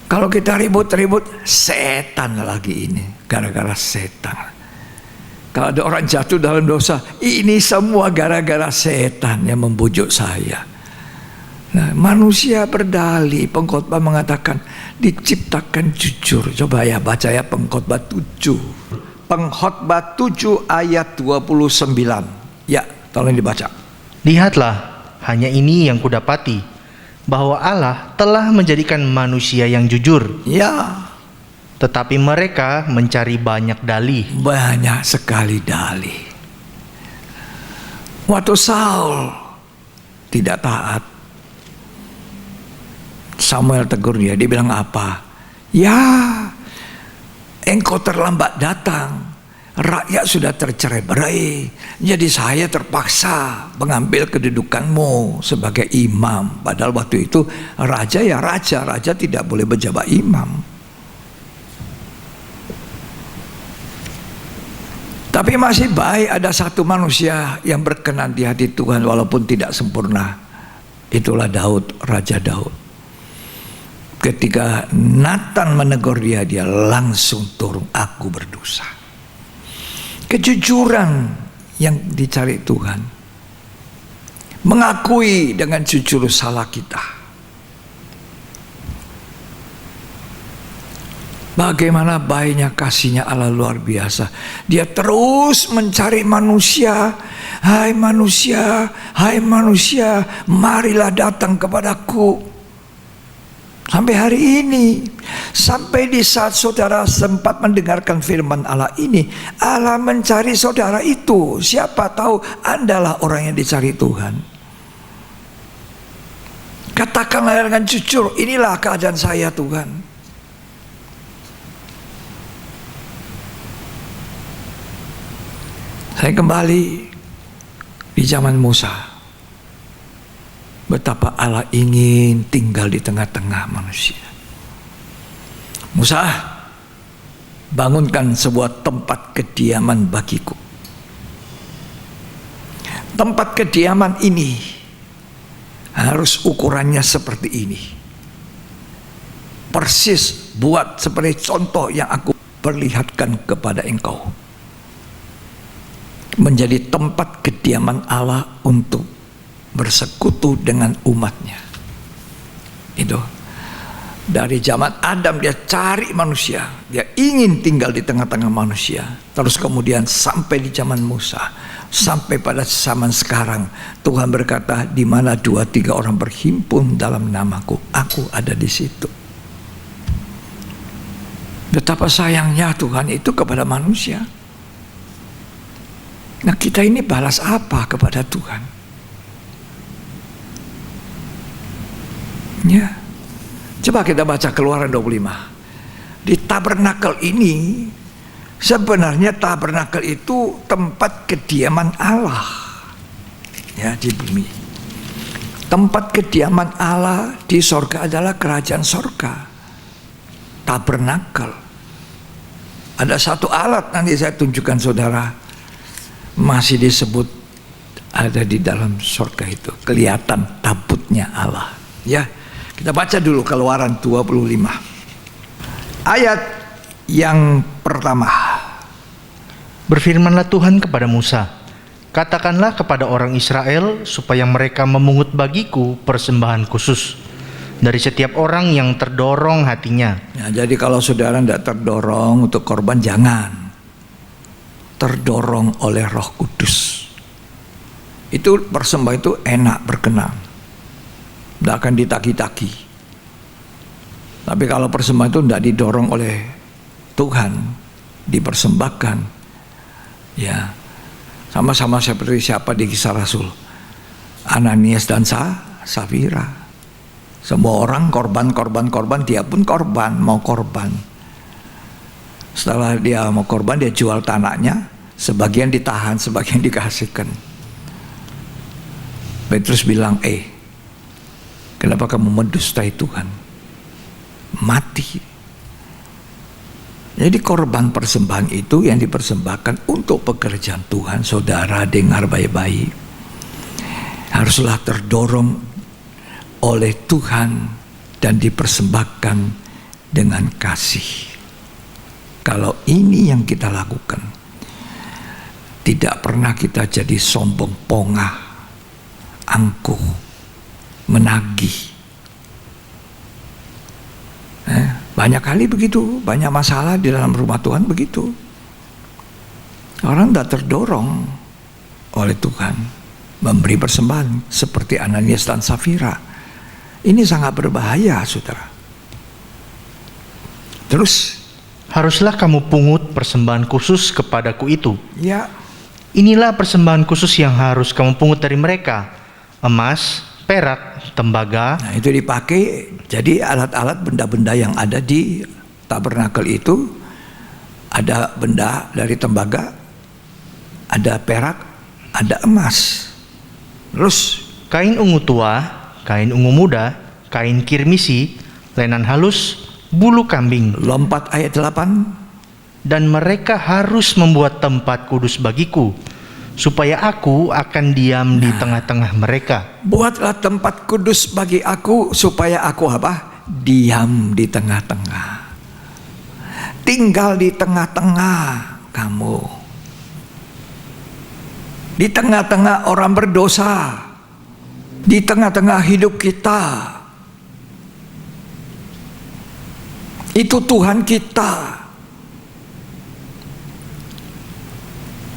Kalau kita ribut-ribut, setan lagi ini, gara-gara setan. Kalau ada orang jatuh dalam dosa, ini semua gara-gara setan yang membujuk saya. Nah, manusia berdalih. Pengkhotbah mengatakan diciptakan jujur. Coba ya baca ya Pengkhotbah 7. Pengkhotbah 7 ayat 29. Ya, tolong dibaca.
Lihatlah, hanya ini yang kudapati, bahwa Allah telah menjadikan manusia yang jujur.
Ya.
Tetapi mereka mencari banyak dalih.
Banyak sekali dalih. Waktu Saul tidak taat, Samuel tegur dia bilang apa? Ya, engkau terlambat datang, rakyat sudah tercerai-berai, jadi saya terpaksa mengambil kedudukanmu sebagai imam. Padahal waktu itu raja ya raja tidak boleh berjabat imam. Tapi masih baik ada satu manusia yang berkenan di hati Tuhan walaupun tidak sempurna. Itulah Daud, Raja Daud. Ketika Nathan menegur dia langsung turun, aku berdosa. Kejujuran yang dicari Tuhan. Mengakui dengan jujur salah kita. Bagaimana baiknya kasihnya Allah luar biasa. Dia terus mencari manusia. Hai manusia, marilah datang kepadaku. Sampai hari ini, sampai di saat saudara sempat mendengarkan firman Allah ini, Allah mencari saudara itu. Siapa tahu Andalah orang yang dicari Tuhan. Katakanlah dengan jujur, inilah keadaan saya Tuhan. Saya kembali di zaman Musa. Betapa Allah ingin tinggal di tengah-tengah manusia. Musa, bangunkan sebuah tempat kediaman bagiku. Tempat kediaman ini harus ukurannya seperti ini. Persis buat seperti contoh yang aku perlihatkan kepada engkau. Menjadi tempat kediaman Allah untuk bersekutu dengan umatnya. Itu dari zaman Adam dia cari manusia, dia ingin tinggal di tengah-tengah manusia. Terus kemudian sampai di zaman Musa, sampai pada zaman sekarang Tuhan berkata, di mana 2-3 orang berhimpun dalam namaku, aku ada di situ. Betapa sayangnya Tuhan itu kepada manusia. Nah, kita ini balas apa kepada Tuhan? Ya. Coba kita baca Keluaran 25. Di tabernakel ini, sebenarnya tabernakel itu tempat kediaman Allah. Ya, di bumi. Tempat kediaman Allah di sorga adalah kerajaan sorga. Tabernakel. Ada satu alat nanti saya tunjukkan saudara. Masih disebut ada di dalam surga itu, kelihatan tabutnya Allah. Ya, kita baca dulu Keluaran 25 ayat yang pertama.
Berfirmanlah Tuhan kepada Musa, katakanlah kepada orang Israel supaya mereka memungut bagiku persembahan khusus dari setiap orang yang terdorong hatinya.
Ya, jadi kalau saudara tidak terdorong untuk korban, jangan. Terdorong oleh Roh Kudus. Itu persembahan itu enak, berkenan, tidak akan ditagi-tagi. Tapi kalau persembahan itu tidak didorong oleh Tuhan, dipersembahkan, ya sama-sama seperti siapa di Kisah Rasul, Ananias dan Safira. Semua orang korban, dia pun korban, mau korban. Setelah dia mau korban, dia jual tanahnya, sebagian ditahan, sebagian dikasihkan. Petrus bilang, kenapa kamu mendustai Tuhan? Mati. Jadi korban persembahan itu yang dipersembahkan untuk pekerjaan Tuhan. Saudara dengar baik-baik. Haruslah terdorong oleh Tuhan dan dipersembahkan dengan kasih. Kalau ini yang kita lakukan, tidak pernah kita jadi sombong, pongah, angkuh, menagih. Banyak kali begitu, banyak masalah di dalam rumah Tuhan begitu. Orang tidak terdorong oleh Tuhan memberi persembahan seperti Ananias dan Safira. Ini sangat berbahaya, saudara. Terus,
haruslah kamu pungut persembahan khusus kepadaku itu.
ya,
Inilah persembahan khusus yang harus kamu pungut dari mereka: emas, perak, tembaga.
nah itu dipakai. Jadi alat-alat benda-benda yang ada di tabernakel itu Ada benda dari tembaga, ada perak, ada emas. Terus
kain ungu tua, kain ungu muda, kain kirmisi, lenan halus, bulu kambing.
lompat ayat 8.
Dan mereka harus membuat tempat kudus bagiku, supaya aku akan diam di tengah-tengah mereka.
Buatlah tempat kudus bagi aku, supaya aku apa? Diam di tengah-tengah. Tinggal di tengah-tengah kamu. Di tengah-tengah orang berdosa. Di tengah-tengah hidup kita. Itu Tuhan kita.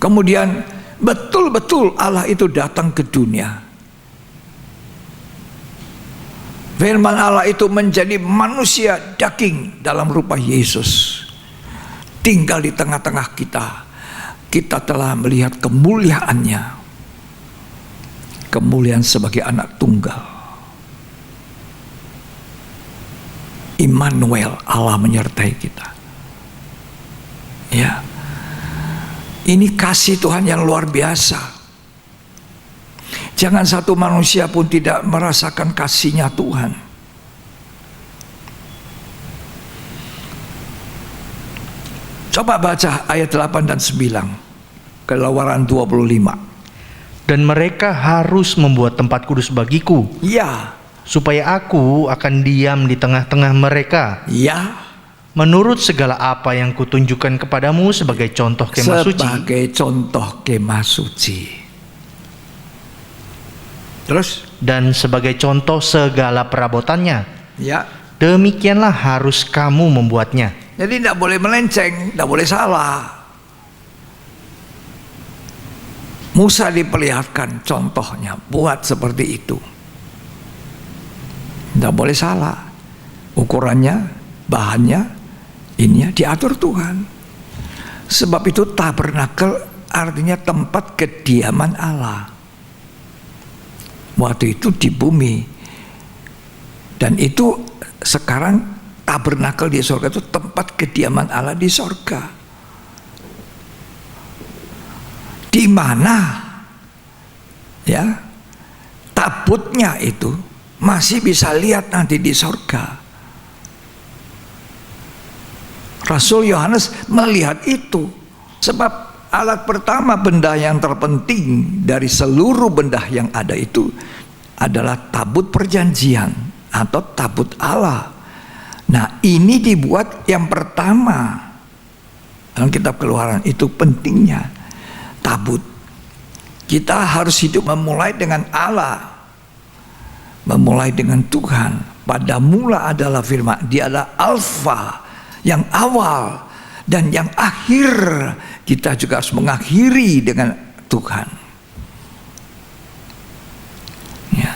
Kemudian betul-betul Allah itu datang ke dunia. Firman Allah itu menjadi manusia daging dalam rupa Yesus. Tinggal di tengah-tengah kita. Kita telah melihat kemuliaannya. Kemuliaan sebagai anak tunggal. Immanuel, Allah menyertai kita. Ya. Ini kasih Tuhan yang luar biasa. Jangan satu manusia pun tidak merasakan kasihnya Tuhan. Coba baca ayat 8 dan 9. Keluaran 25.
Dan mereka harus membuat tempat kudus bagiku,
Ya,
supaya aku akan diam di tengah-tengah mereka,
ya,
menurut segala apa yang kutunjukkan kepadamu sebagai contoh kemah suci.
sebagai contoh kemah suci. Terus,
Dan sebagai contoh segala perabotannya.
ya.
Demikianlah harus kamu membuatnya.
Jadi tidak boleh melenceng, tidak boleh salah. Musa diperlihatkan contohnya, buat seperti itu. Tidak boleh salah. Ukurannya, bahannya, ini diatur Tuhan. Sebab itu tabernakel artinya tempat kediaman Allah. Waktu itu di bumi. Dan itu sekarang tabernakel di sorga itu tempat kediaman Allah di sorga. Di mana ya tabutnya itu masih bisa lihat nanti di sorga. Rasul Yohanes melihat itu. Sebab alat pertama, benda yang terpenting dari seluruh benda yang ada itu adalah tabut perjanjian atau tabut Allah. Nah, ini dibuat yang pertama dalam kitab Keluaran. Itu pentingnya tabut. Kita harus hidup memulai dengan Allah, memulai dengan Tuhan. Pada mula adalah firman, Dia adalah Alfa, yang awal dan yang akhir. Kita juga harus mengakhiri dengan Tuhan. Ya.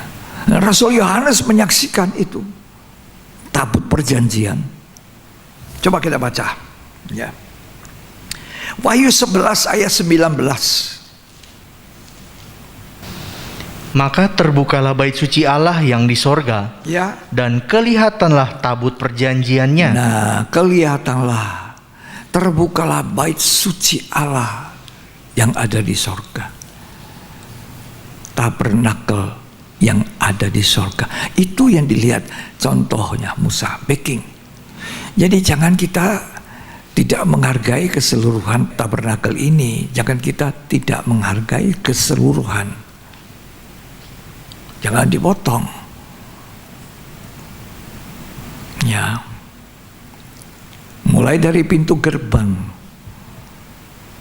Rasul Yohanes menyaksikan itu, tabut perjanjian. Coba kita baca, ya. Wahyu 11 ayat 19.
Maka terbukalah bait suci Allah yang di sorga,
Ya.
dan kelihatanlah tabut perjanjiannya.
Nah, kelihatanlah, terbukalah bait suci Allah yang ada di sorga. Tabernakel yang ada di sorga. Itu yang dilihat contohnya Musa, backing. Jadi jangan kita tidak menghargai keseluruhan tabernakel ini. Jangan kita tidak menghargai keseluruhan. Jangan dipotong. Ya. Mulai dari pintu gerbang.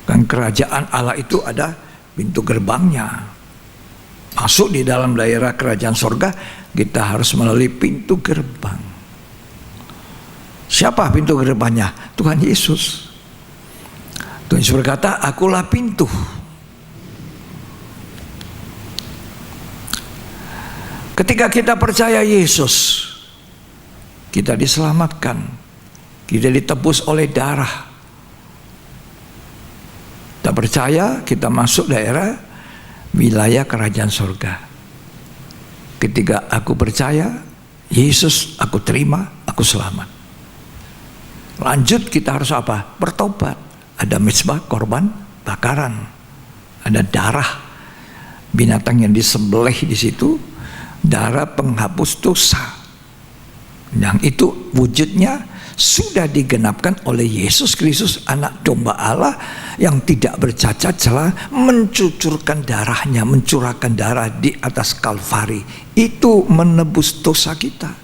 Kan kerajaan Allah itu ada pintu gerbangnya. Masuk di dalam daerah kerajaan sorga, kita harus melalui pintu gerbang. Siapa pintu gerbangnya? Tuhan Yesus. Tuhan Yesus berkata, akulah pintu. Ketika kita percaya Yesus, kita diselamatkan, kita ditebus oleh darah. Kita percaya, kita masuk daerah wilayah kerajaan sorga. Ketika aku percaya Yesus, aku terima, aku selamat. Lanjut kita harus apa? Bertobat. Ada mezbah korban bakaran, ada darah binatang yang disembelih di situ, darah penghapus dosa. Yang itu wujudnya sudah digenapkan oleh Yesus Kristus, anak domba Allah yang tidak bercacat celah, mencucurkan darahnya, mencurahkan darah di atas Kalvari. Itu menebus dosa kita.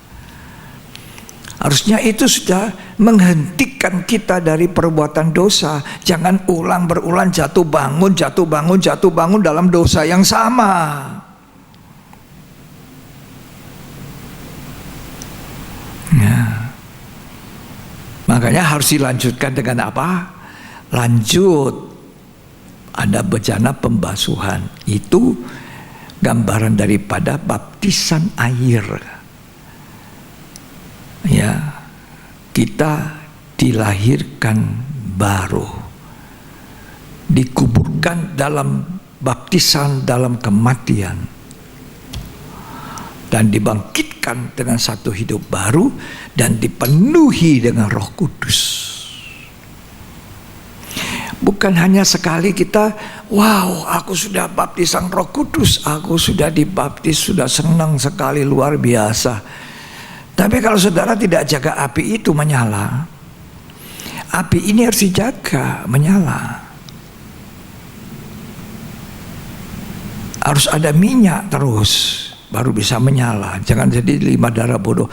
Harusnya itu sudah menghentikan kita dari perbuatan dosa. Jangan berulang jatuh bangun dalam dosa yang sama. Nah, makanya harus dilanjutkan dengan apa? Lanjut. Ada bejana pembasuhan. Itu gambaran daripada baptisan air. Ya, kita dilahirkan baru, dikuburkan dalam baptisan dalam kematian, dan dibangkitkan dengan satu hidup baru dan dipenuhi dengan Roh Kudus. Bukan hanya sekali kita, wow, aku sudah baptisan Roh Kudus, aku sudah dibaptis, sudah senang sekali, luar biasa. Tapi kalau saudara tidak jaga api itu menyala, api ini harus dijaga menyala. Harus ada minyak terus baru bisa menyala. Jangan jadi 5 darah bodoh,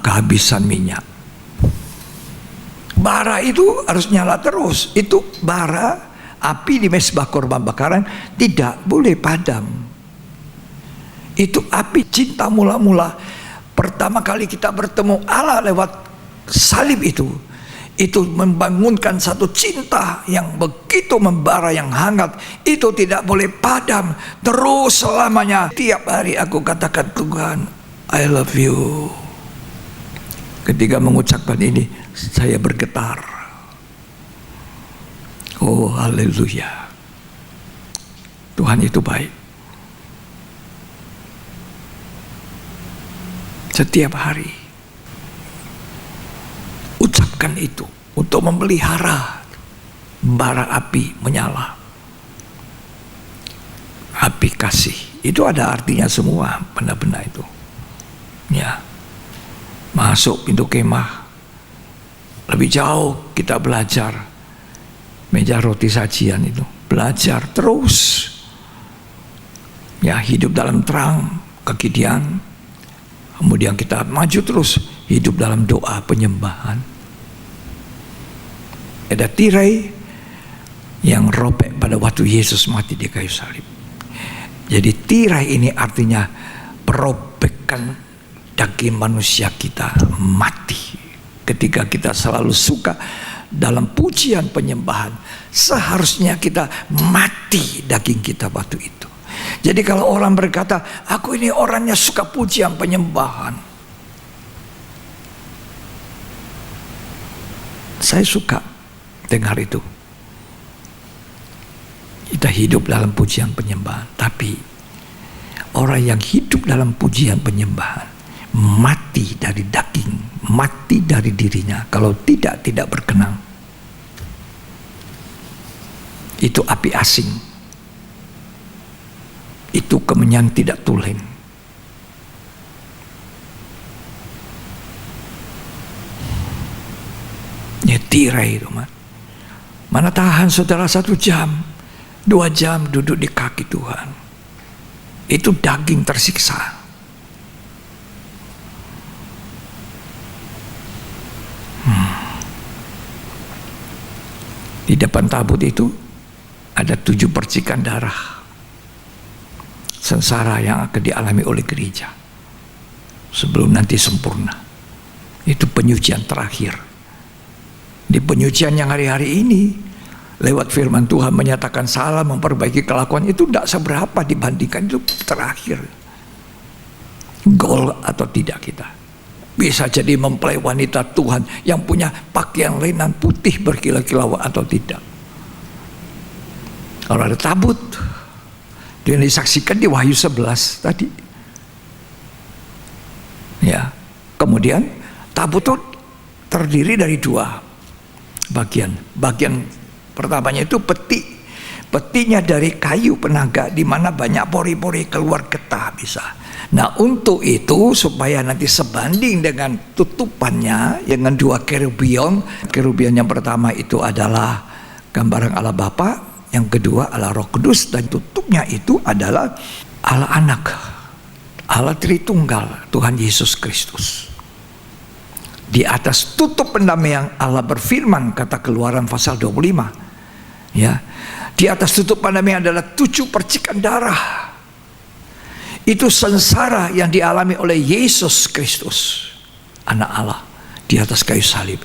kehabisan minyak. Bara itu harus nyala terus. Itu bara, api di mezbah korban bakaran tidak boleh padam. Itu api cinta mula-mula. Pertama kali kita bertemu Allah lewat salib itu membangunkan satu cinta yang begitu membara, yang hangat. Itu tidak boleh padam terus selamanya. Tiap hari aku katakan, Tuhan, I love you. Ketika mengucapkan ini, saya bergetar. Oh, haleluya. Tuhan itu baik. Setiap hari ucapkan itu untuk memelihara bara api menyala. Api kasih itu ada artinya semua, benda-benda itu. Ya, masuk pintu kemah, lebih jauh kita belajar. Meja roti sajian itu belajar terus. Ya, hidup dalam terang kegidian. Kemudian kita maju terus hidup dalam doa penyembahan. Ada tirai yang robek pada waktu Yesus mati di kayu salib. Jadi tirai ini artinya perobekan daging manusia kita mati. Ketika kita selalu suka dalam pujian penyembahan, seharusnya kita mati daging kita waktu itu. Jadi kalau orang berkata, aku ini orangnya suka pujian penyembahan, saya suka dengar itu. Kita hidup dalam pujian penyembahan, tapi orang yang hidup dalam pujian penyembahan mati dari daging, mati dari dirinya. Kalau tidak berkenan. Itu api asing. Itu kemenyan tidak tulen. Ya, tirai itu, mana tahan saudara 1 jam, 2 jam duduk di kaki Tuhan. Itu daging tersiksa. Di depan tabut itu ada 7 percikan darah sengsara yang akan dialami oleh gereja sebelum nanti sempurna. Itu penyucian terakhir. Di penyucian yang hari-hari ini lewat firman Tuhan menyatakan salah, memperbaiki kelakuan, itu tidak seberapa dibandingkan itu terakhir. Gol atau tidak kita. Bisa jadi mempelai wanita Tuhan yang punya pakaian lenan putih berkilau-kilauan atau tidak. Kalau ada tabut yang disaksikan di Wahyu 11 tadi. Ya, kemudian tabut itu terdiri dari 2. Bagian pertamanya itu peti. Petinya dari kayu penaga di mana banyak pori-pori keluar getah bisa. Nah, untuk itu supaya nanti sebanding dengan tutupannya dengan 2 kerubion. Kerubion yang pertama itu adalah gambaran Allah Bapa, yang kedua Allah Roh Kudus, dan tutupnya itu adalah Allah Anak, Allah Tritunggal, Tuhan Yesus Kristus. Di atas tutup pendamaian Allah berfirman, kata Keluaran pasal 25. Ya. Di atas tutup pendamaian adalah 7 percikan darah. Itu sengsara yang dialami oleh Yesus Kristus, Anak Allah, di atas kayu salib.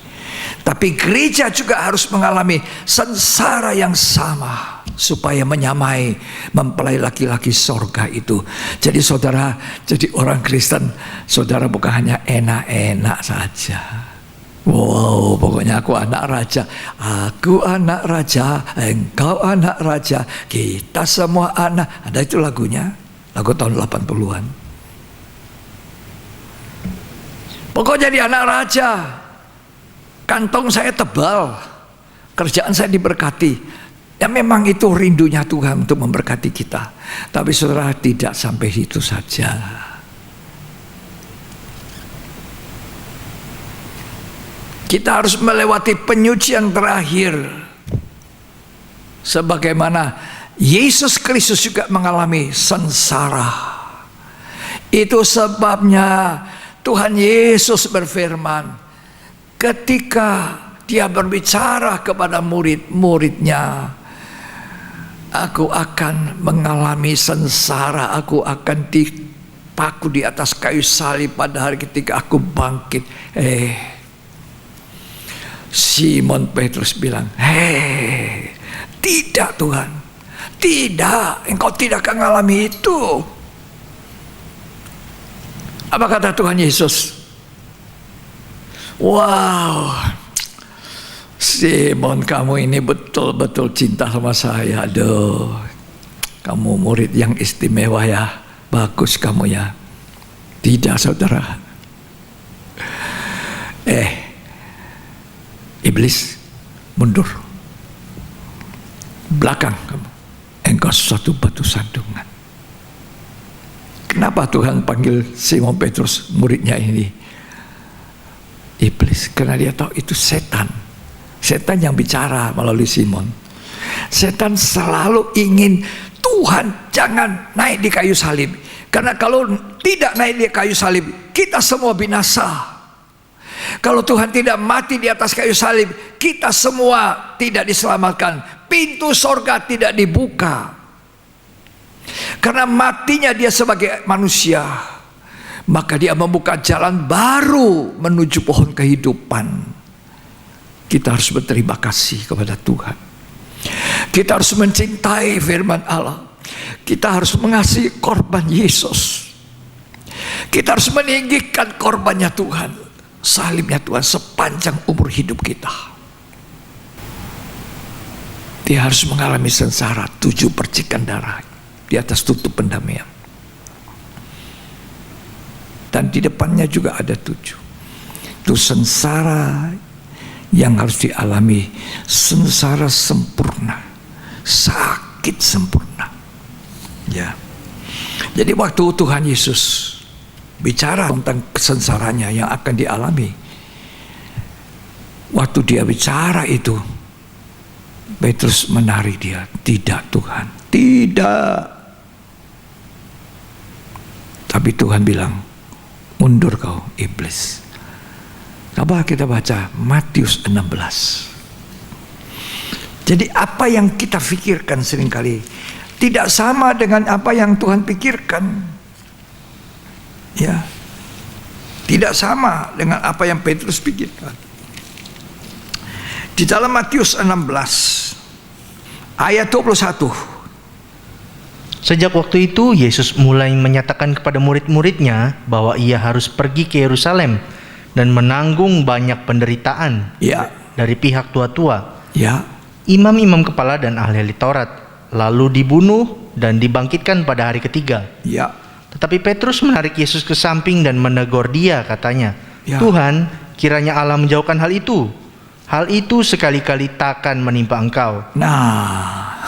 Tapi gereja juga harus mengalami sengsara yang sama supaya menyamai mempelai laki-laki sorga itu. Jadi saudara, jadi orang Kristen, saudara bukan hanya enak-enak saja. Wow, pokoknya aku anak raja. Aku anak raja, engkau anak raja, kita semua anak. Ada itu lagunya, lagu tahun 80-an. Pokoknya jadi anak raja. Kantong saya tebal, kerjaan saya diberkati. Ya memang itu rindunya Tuhan untuk memberkati kita. Tapi saudara, tidak sampai itu saja. Kita harus melewati penyucian terakhir. Sebagaimana Yesus Kristus juga mengalami sengsara. Itu sebabnya Tuhan Yesus berfirman, ketika dia berbicara kepada murid-muridnya, aku akan mengalami sengsara, aku akan dipaku di atas kayu salib pada hari ketika aku bangkit. Simon Petrus bilang, tidak Tuhan, tidak, engkau tidak akan mengalami itu. Apa kata Tuhan Yesus? Wow, Simon, kamu ini betul-betul cinta sama saya. Aduh, kamu murid yang istimewa ya, bagus kamu ya. Tidak saudara. Iblis, mundur. Belakang kamu. Engkau suatu batu sandungan. Kenapa Tuhan panggil Simon Petrus muridnya ini iblis? Karena dia tahu itu setan. Setan yang bicara melalui Simon. Setan selalu ingin Tuhan jangan naik di kayu salib. Karena kalau tidak naik di kayu salib, kita semua binasa. Kalau Tuhan tidak mati di atas kayu salib, kita semua tidak diselamatkan. Pintu sorga tidak dibuka. Karena matinya dia sebagai manusia, maka dia membuka jalan baru menuju pohon kehidupan. Kita harus berterima kasih kepada Tuhan. Kita harus mencintai firman Allah. Kita harus mengasihi korban Yesus. Kita harus meninggikan korbannya Tuhan, salibnya Tuhan sepanjang umur hidup kita. Dia harus mengalami sengsara, 7 percikan darah di atas tutup pendamaian. Dan di depannya juga ada 7. Itu sengsara yang harus dialami, sengsara sempurna, sakit sempurna. Ya. Jadi waktu Tuhan Yesus bicara tentang kesengsaranya yang akan dialami, waktu dia bicara itu, Petrus menarik dia. Tidak Tuhan, tidak. Tapi Tuhan bilang, mundur kau iblis. Coba kita baca Matius 16. Jadi apa yang kita pikirkan seringkali tidak sama dengan apa yang Tuhan pikirkan. Ya. Tidak sama dengan apa yang Petrus pikirkan. Di dalam Matius 16 ayat 21.
Sejak waktu itu Yesus mulai menyatakan kepada murid-muridnya bahwa ia harus pergi ke Yerusalem dan menanggung banyak penderitaan dari pihak tua-tua, imam-imam kepala dan ahli-ahli Taurat, lalu dibunuh dan dibangkitkan pada hari ketiga. Tetapi Petrus menarik Yesus ke samping dan menegur dia, katanya, Tuhan, kiranya Allah menjauhkan hal itu. Hal itu sekali-kali takkan menimpa engkau.
Nah,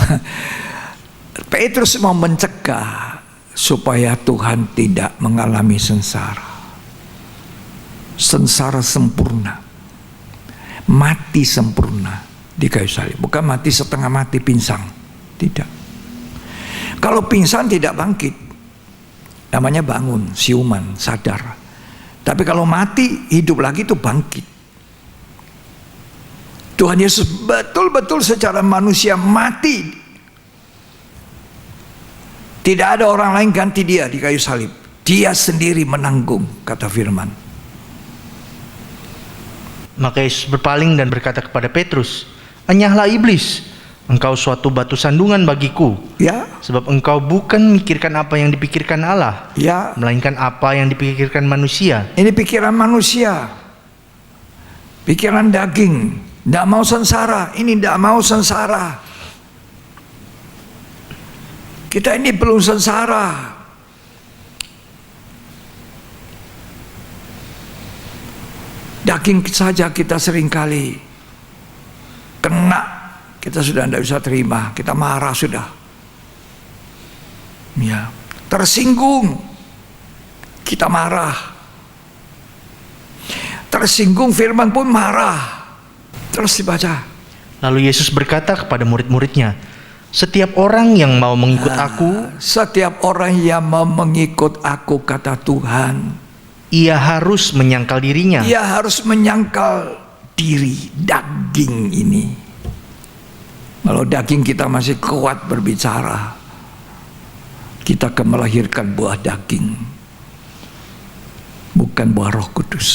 Petrus mau mencegah supaya Tuhan tidak mengalami sengsara. Sengsara sempurna. Mati sempurna di kayu salib. Bukan mati setengah mati pingsan. Tidak. Kalau pingsan tidak bangkit. Namanya bangun, siuman, sadar. Tapi kalau mati, hidup lagi itu bangkit. Tuhan Yesus betul-betul secara manusia mati. Tidak ada orang lain ganti dia di kayu salib. Dia sendiri menanggung, kata firman.
Maka Yesus berpaling dan berkata kepada Petrus, "Enyahlah iblis, engkau suatu batu sandungan bagiku.
Ya,
Sebab engkau bukan memikirkan apa yang dipikirkan Allah,
ya.
melainkan apa yang dipikirkan manusia."
Ini pikiran manusia. Pikiran daging. Tidak mau sengsara. Ini tidak mau sengsara. Kita ini belum sengsara. Daging saja kita seringkali kena, kita sudah tidak bisa terima, kita marah sudah. Ya, tersinggung, kita marah. Tersinggung firman pun marah. Terus dibaca.
Lalu Yesus berkata kepada murid-muridnya, "Setiap orang yang mau mengikut aku,
Setiap orang yang mau mengikut aku, kata Tuhan,
ia harus menyangkal dirinya."
ia harus menyangkal diri daging ini. Kalau daging kita masih kuat berbicara, kita akan melahirkan buah daging, bukan buah Roh Kudus.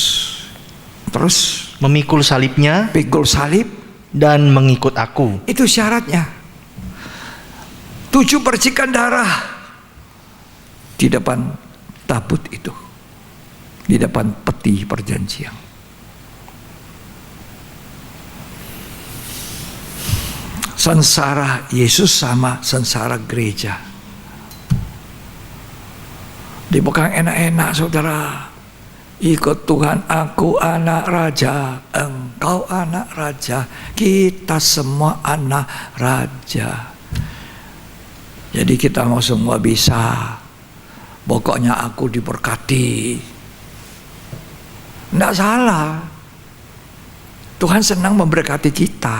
Terus
memikul salibnya
pikul salib,
dan mengikut aku.
itu syaratnya. 7 percikan darah di depan tabut itu, di depan peti perjanjian. Sengsara Yesus sama sengsara gereja. Bukan enak-enak, saudara. Ikut Tuhan, aku anak raja, engkau anak raja, kita semua anak raja. Jadi kita mau semua bisa. Pokoknya aku diberkati. Tidak salah. Tuhan senang memberkati kita.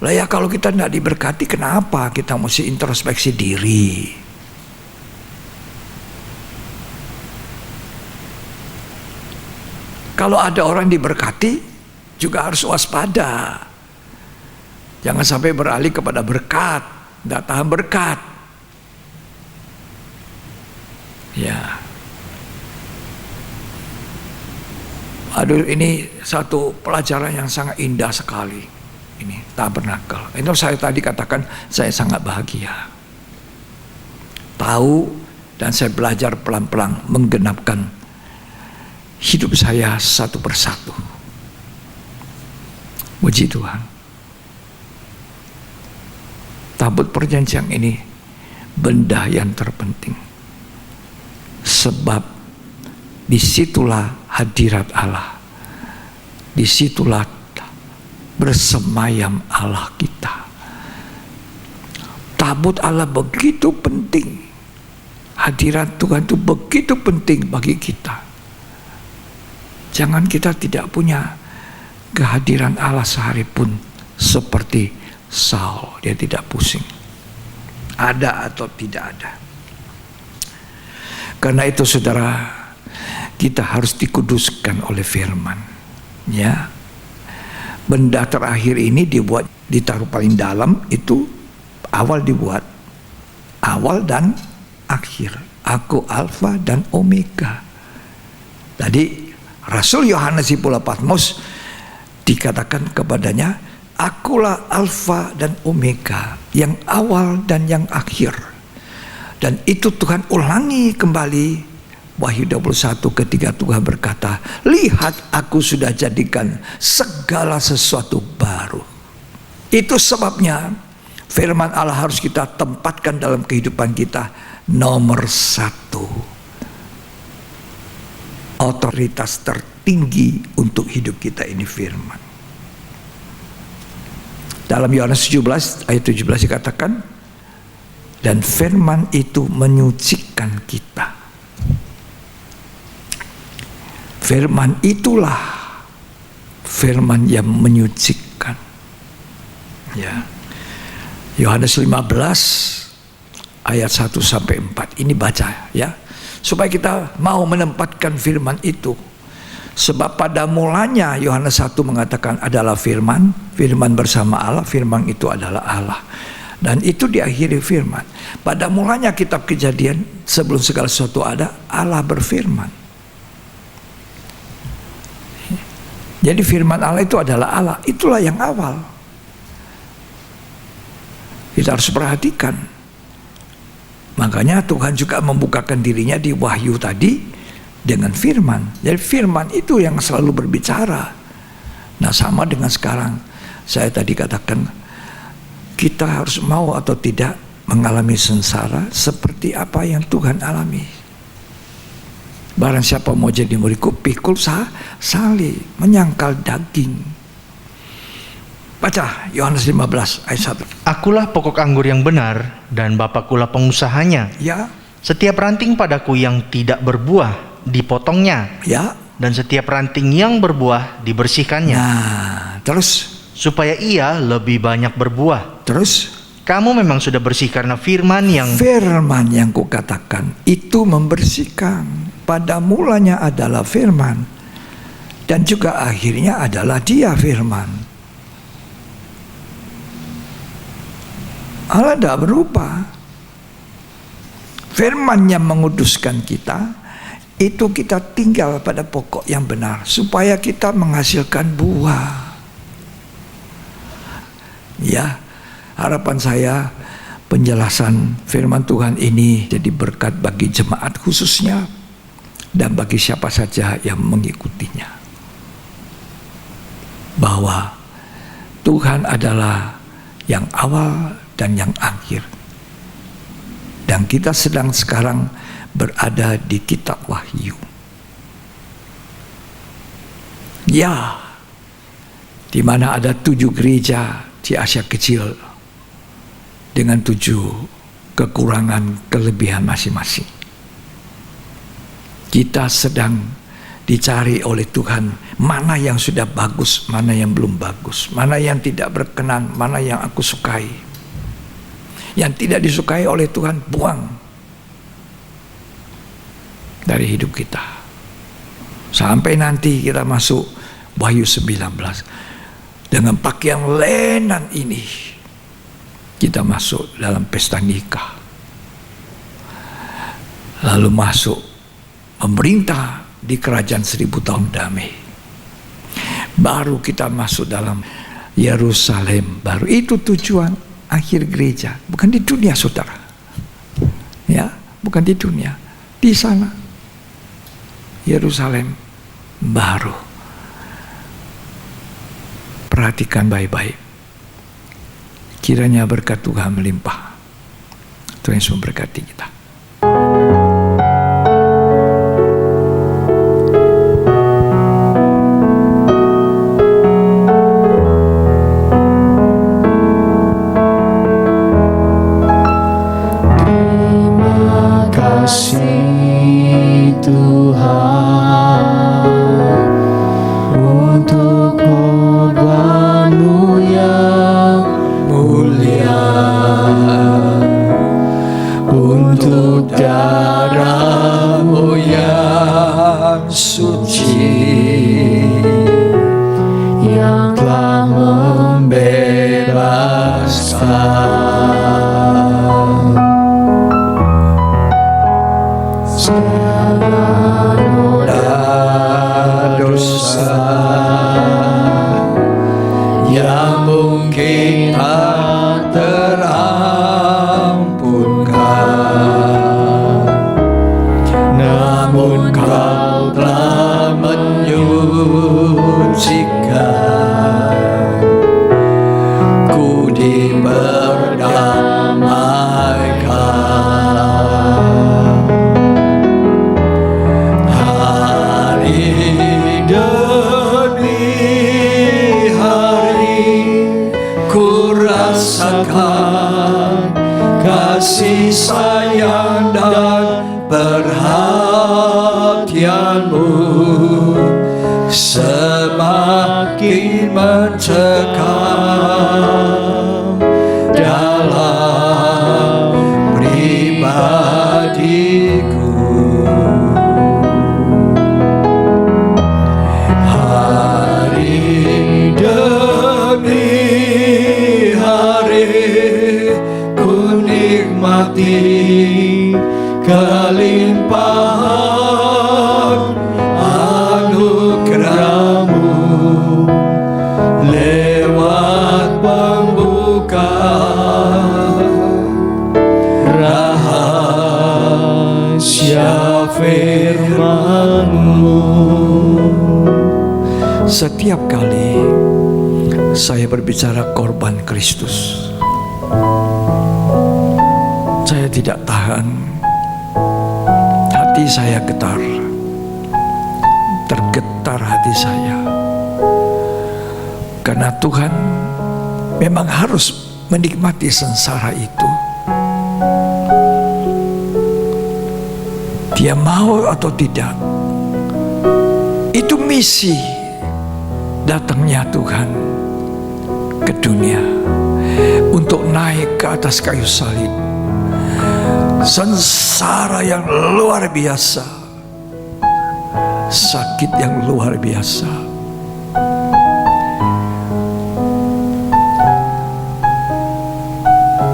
Lah ya, kalau kita tidak diberkati, kenapa kita mesti introspeksi diri? Kalau ada orang diberkati, juga harus waspada. Jangan sampai beralih kepada berkat, tidak tahan berkat. Ya. Aduh, ini satu pelajaran yang sangat indah sekali. Ini tabernakel. Itu saya tadi katakan saya sangat bahagia. Tahu dan saya belajar pelan-pelan menggenapkan hidup saya satu persatu. Puji Tuhan. Tabut perjanjian ini benda yang terpenting. Sebab disitulah hadirat Allah. Disitulah bersemayam Allah kita. Tabut Allah begitu penting. Hadirat Tuhan itu begitu penting bagi kita. Jangan kita tidak punya kehadiran Allah sehari pun seperti Saul. Dia tidak pusing. Ada atau tidak ada. Karena itu saudara, kita harus dikuduskan oleh firman. Ya. Benda terakhir ini dibuat, ditaruh paling dalam, itu awal dibuat. Awal dan akhir. Aku Alfa dan Omega. Tadi Rasul Yohanes di Pulau Patmos dikatakan kepadanya, akulah Alfa dan Omega, yang awal dan yang akhir. Dan itu Tuhan ulangi kembali Wahyu 21 ketika Tuhan berkata, lihat aku sudah jadikan segala sesuatu baru. Itu sebabnya firman Allah harus kita tempatkan dalam kehidupan kita nomor 1. Otoritas tertinggi untuk hidup kita ini firman. Dalam Yohanes 17 ayat 17 dikatakan, dan firman itu menyucikan kita. Firman itulah firman yang menyucikan. Ya. Yohanes 15 ayat 1 sampai 4. Ini baca ya. Supaya kita mau menempatkan firman itu. Sebab pada mulanya Yohanes 1 mengatakan adalah firman, firman bersama Allah, firman itu adalah Allah. Dan itu diakhiri firman. Pada mulanya kitab Kejadian, sebelum segala sesuatu ada, Allah berfirman. Jadi firman Allah itu adalah Allah. Itulah yang awal. Kita harus perhatikan. Makanya Tuhan juga membukakan dirinya di Wahyu tadi dengan firman. Jadi firman itu yang selalu berbicara. Nah, sama dengan sekarang. Saya tadi katakan, kita harus mau atau tidak mengalami sengsara seperti apa yang Tuhan alami. Barang siapa mau jadi muridku, pikul salib, menyangkal daging. Baca Yohanes 15 ayat 1.
Akulah pokok anggur yang benar, dan Bapakkulah pengusahanya.
Ya.
Setiap ranting padaku yang tidak berbuah, dipotongnya.
Ya.
Dan setiap ranting yang berbuah, dibersihkannya.
Nah, terus?
Supaya ia lebih banyak berbuah.
Terus?
Kamu memang sudah bersih karena firman yang
kukatakan itu membersihkan. Pada mulanya adalah firman, dan juga akhirnya adalah Dia firman. Allah tidak berubah. Firman yang menguduskan kita, itu kita tinggal pada pokok yang benar supaya kita menghasilkan buah. Ya, harapan saya penjelasan firman Tuhan ini jadi berkat bagi jemaat khususnya dan bagi siapa saja yang mengikutinya. Bahwa Tuhan adalah yang awal dan yang akhir. Dan kita sedang sekarang berada di kitab Wahyu. Ya, di mana ada 7 gereja di Asia Kecil dengan 7 kekurangan kelebihan masing-masing. Kita sedang dicari oleh Tuhan, mana yang sudah bagus, mana yang belum bagus, mana yang tidak berkenan, mana yang aku sukai. Yang tidak disukai oleh Tuhan, buang dari hidup kita. Sampai nanti kita masuk Wahyu 19. Dengan pakaian lenan ini kita masuk dalam pesta nikah. Lalu masuk memerintah di kerajaan 1000 tahun damai. Baru kita masuk dalam Yerusalem baru. Itu tujuan akhir gereja. Bukan di dunia, saudara. Ya, bukan di dunia. Di sana Yerusalem baru. Perhatikan baik-baik. Kiranya berkat Tuhan melimpah. Tuhan Yesus memberkati kita.
Terima kasih Tuhan untuk korban-Mu yang mulia, untuk darah-Mu yang suci, yang telah membebaskan segala noda dosa yang mungkin tak terampunkan, namun Kau telah menyucikan ku, diperdamaikan. Hari demi hari ku kasih sayang dan perhatianmu semakin mencekam dalam pribadiku. Hari demi hari ku nikmati kelimpahan anugerahmu lewat pembuka rahasia firman-Mu.
Setiap kali saya berbicara korban Kristus, saya tidak tahan, hati saya getar, tergetar hati saya, karena Tuhan memang harus menikmati sengsara itu. Dia mau atau tidak, itu misi datangnya Tuhan ke dunia untuk naik ke atas kayu salib. Sengsara yang luar biasa, sakit yang luar biasa.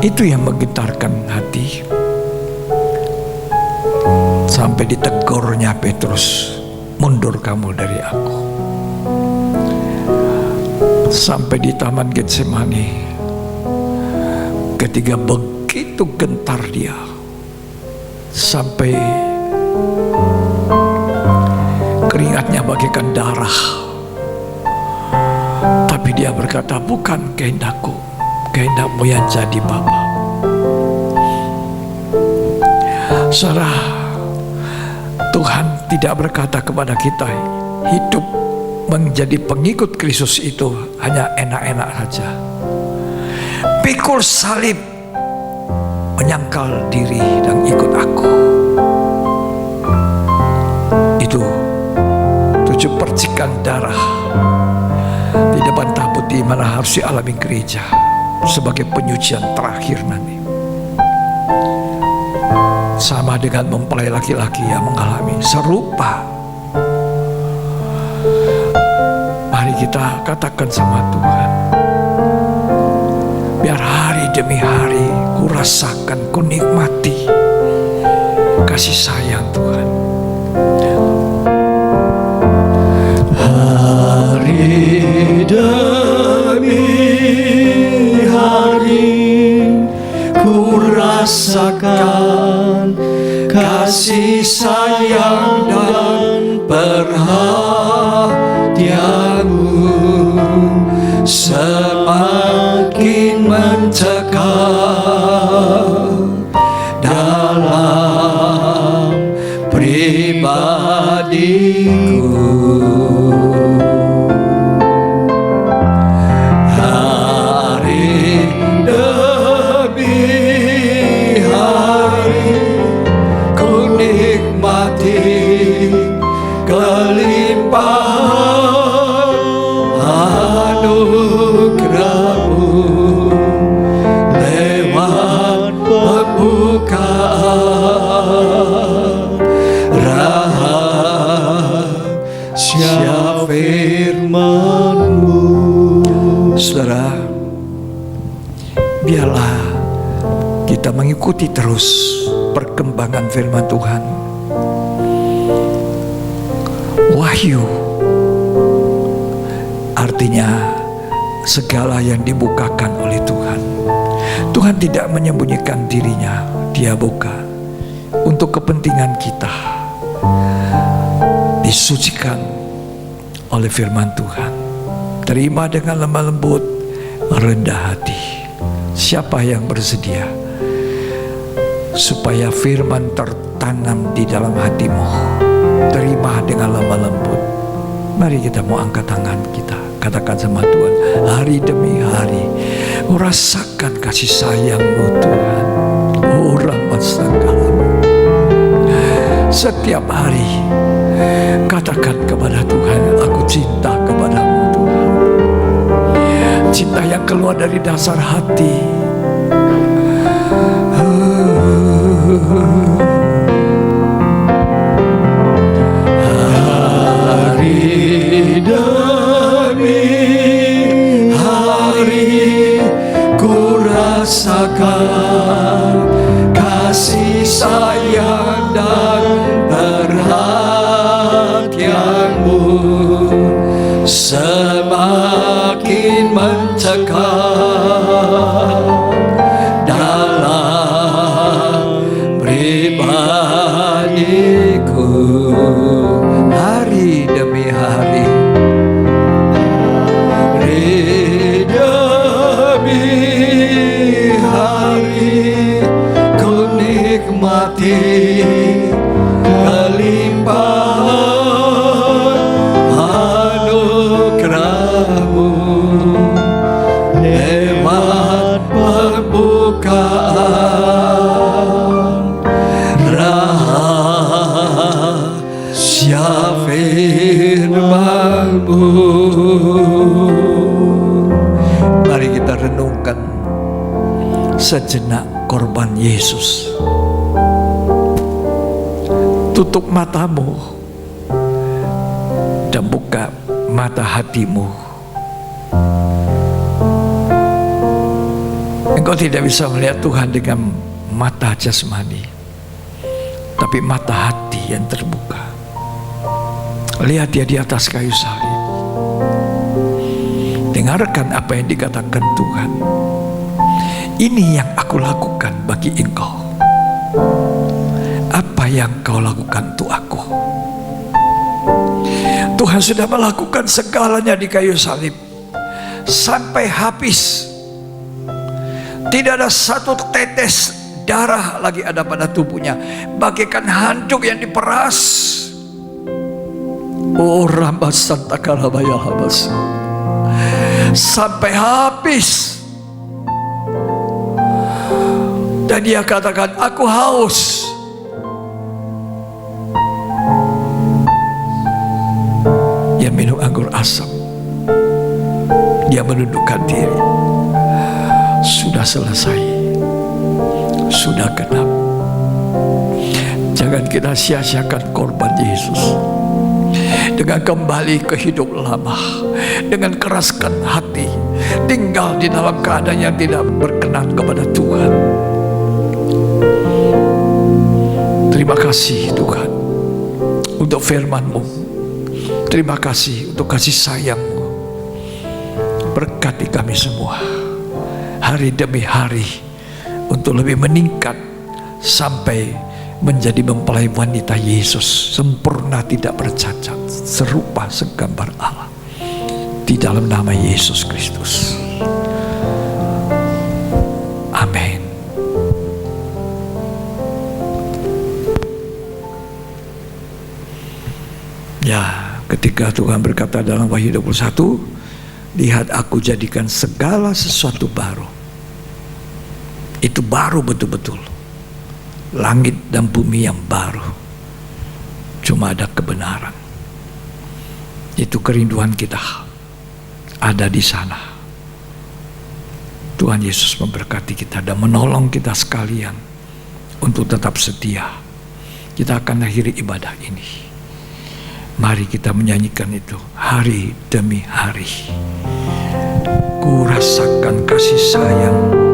Itu yang menggetarkan hati. Sampai ditegurnya Petrus, mundur kamu dari aku. Sampai di Taman Getsemani, ketika begitu gentar dia, sampai keringatnya bagaikan darah, tapi dia berkata, bukan kehendakku, kehendakmu yang jadi Bapa. Saudara, Tuhan tidak berkata kepada kita hidup menjadi pengikut Kristus itu hanya enak-enak saja. Pikul salib, menyangkal diri dan ikut aku. Itu 7 percikan darah di depan tabut di mana harus dialami gereja sebagai penyucian terakhir nanti. Sama dengan mempelai laki-laki yang mengalami serupa. Mari kita katakan sama Tuhan, biar hari demi hari ku rasakan, ku nikmati kasih sayang Tuhan.
Hari demi hari ku rasakan kasih sayang dan perhatianmu semakin mencekam dalam pribadiku. Hari demi hari ku nikmati kelimpahan anugerahmu lewat pembukaan rahasia firman-Mu.
Saudara, biarlah kita mengikuti terus perkembangan firman Tuhan. Wahyu artinya segala yang dibukakan oleh Tuhan. Tuhan tidak menyembunyikan dirinya, Dia buka untuk kepentingan kita, disucikan oleh firman Tuhan. Terima dengan lemah lembut, rendah hati. Siapa yang bersedia supaya firman tertanam di dalam hatimu? Terima dengan lemah lembut. Mari kita mau angkat tangan kita, katakan sama Tuhan, hari demi hari rasakan kasih sayang-Mu Tuhan. Oh, segala-mu. Setiap hari katakan kepada Tuhan, aku cinta kepadamu Tuhan. Cinta yang keluar dari dasar hati.
Hari demi hari ku rasakan kasih sayang dan perhatianmu semakin mencekam dalam pribadiku. Hari demi hari, hari demi hari ku nikmati kelimpahan anugerahmu lewat pembukaan rahasia firman-Mu. Mari kita renungkan sejenak korban Yesus. Tutup matamu dan buka mata hatimu. Engkau tidak bisa melihat Tuhan dengan mata jasmani, tapi mata hati yang terbuka. Lihat dia di atas kayu salib. Dengarkan apa yang dikatakan Tuhan. Ini yang aku lakukan bagi engkau. Apa yang kau lakukan untuk aku? Tuhan sudah melakukan segalanya di kayu salib sampai habis. Tidak ada satu tetes darah lagi ada pada tubuhnya, bagaikan handuk yang diperas. Oh rambasan takalabaya habas, sampai habis. Dan dia katakan, aku haus. Dia minum anggur asam. Dia menundukkan diri. Sudah selesai, sudah genap. Jangan kita sia-siakan korban Yesus dengan kembali ke hidup lama, dengan keraskan hati, tinggal di dalam keadaan yang tidak berkenan kepada Tuhan. Terima kasih Tuhan untuk firman-Mu. Terima kasih untuk kasih sayang-Mu. Berkati kami semua hari demi hari untuk lebih meningkat sampai menjadi mempelai wanita Yesus, sempurna tidak bercacat, serupa segambar Allah. Di dalam nama Yesus Kristus. Amin. Ya, ketika Tuhan berkata dalam Wahyu 21, lihat aku jadikan segala sesuatu baru. Itu baru betul-betul. Langit dan bumi yang baru. Cuma ada kebenaran. Itu kerinduan kita. Ada di sana. Tuhan Yesus memberkati kita dan menolong kita sekalian untuk tetap setia. Kita akan akhiri ibadah ini. Mari kita menyanyikan itu hari demi hari. Ku rasakan kasih sayang.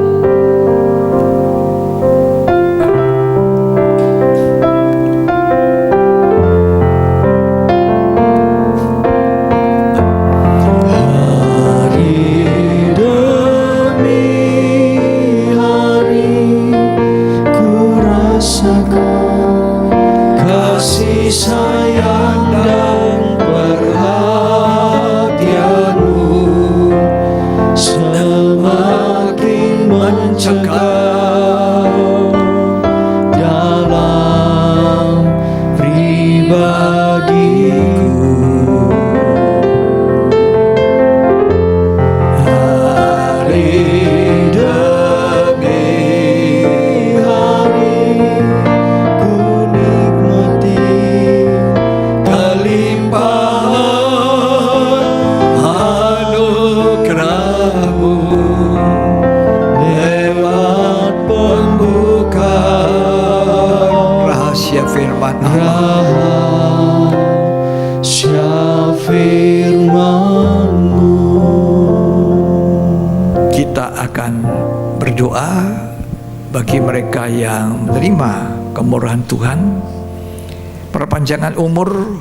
firman Allah.
Rahasia firman-Mu.
Kita akan berdoa bagi mereka yang menerima kemurahan Tuhan, perpanjangan umur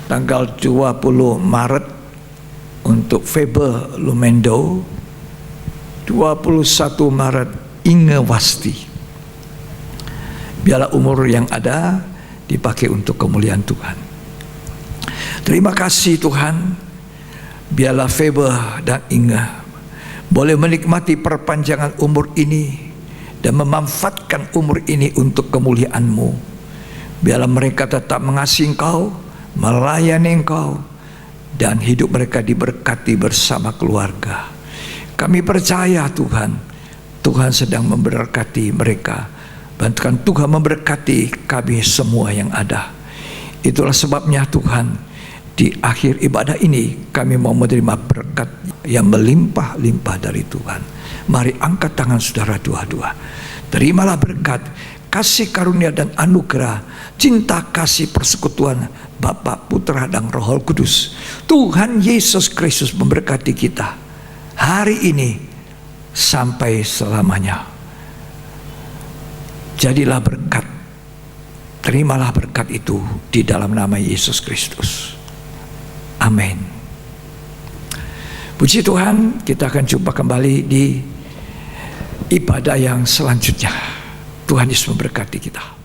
tanggal 20 Maret untuk Faber Lumendo, 21 Maret Inge Wasti. Biarlah umur yang ada dipakai untuk kemuliaan Tuhan. Terima kasih Tuhan, biarlah Faber dan Inge boleh menikmati perpanjangan umur ini dan memanfaatkan umur ini untuk kemuliaan-Mu. Biarlah mereka tetap mengasihi Engkau, melayani Engkau, dan hidup mereka diberkati bersama keluarga. Kami percaya Tuhan, Tuhan sedang memberkati mereka. Bantukan Tuhan memberkati kami semua yang ada. Itulah sebabnya Tuhan, di akhir ibadah ini kami mau menerima berkat yang melimpah-limpah dari Tuhan. Mari angkat tangan saudara dua-dua. Terimalah berkat, kasih karunia dan anugerah, cinta kasih persekutuan Bapa, Putra dan Roh Kudus. Tuhan Yesus Kristus memberkati kita hari ini sampai selamanya. Jadilah berkat, terimalah berkat itu di dalam nama Yesus Kristus. Amin. Puji Tuhan, kita akan jumpa kembali di ibadah yang selanjutnya. Tuhan Yesus memberkati kita.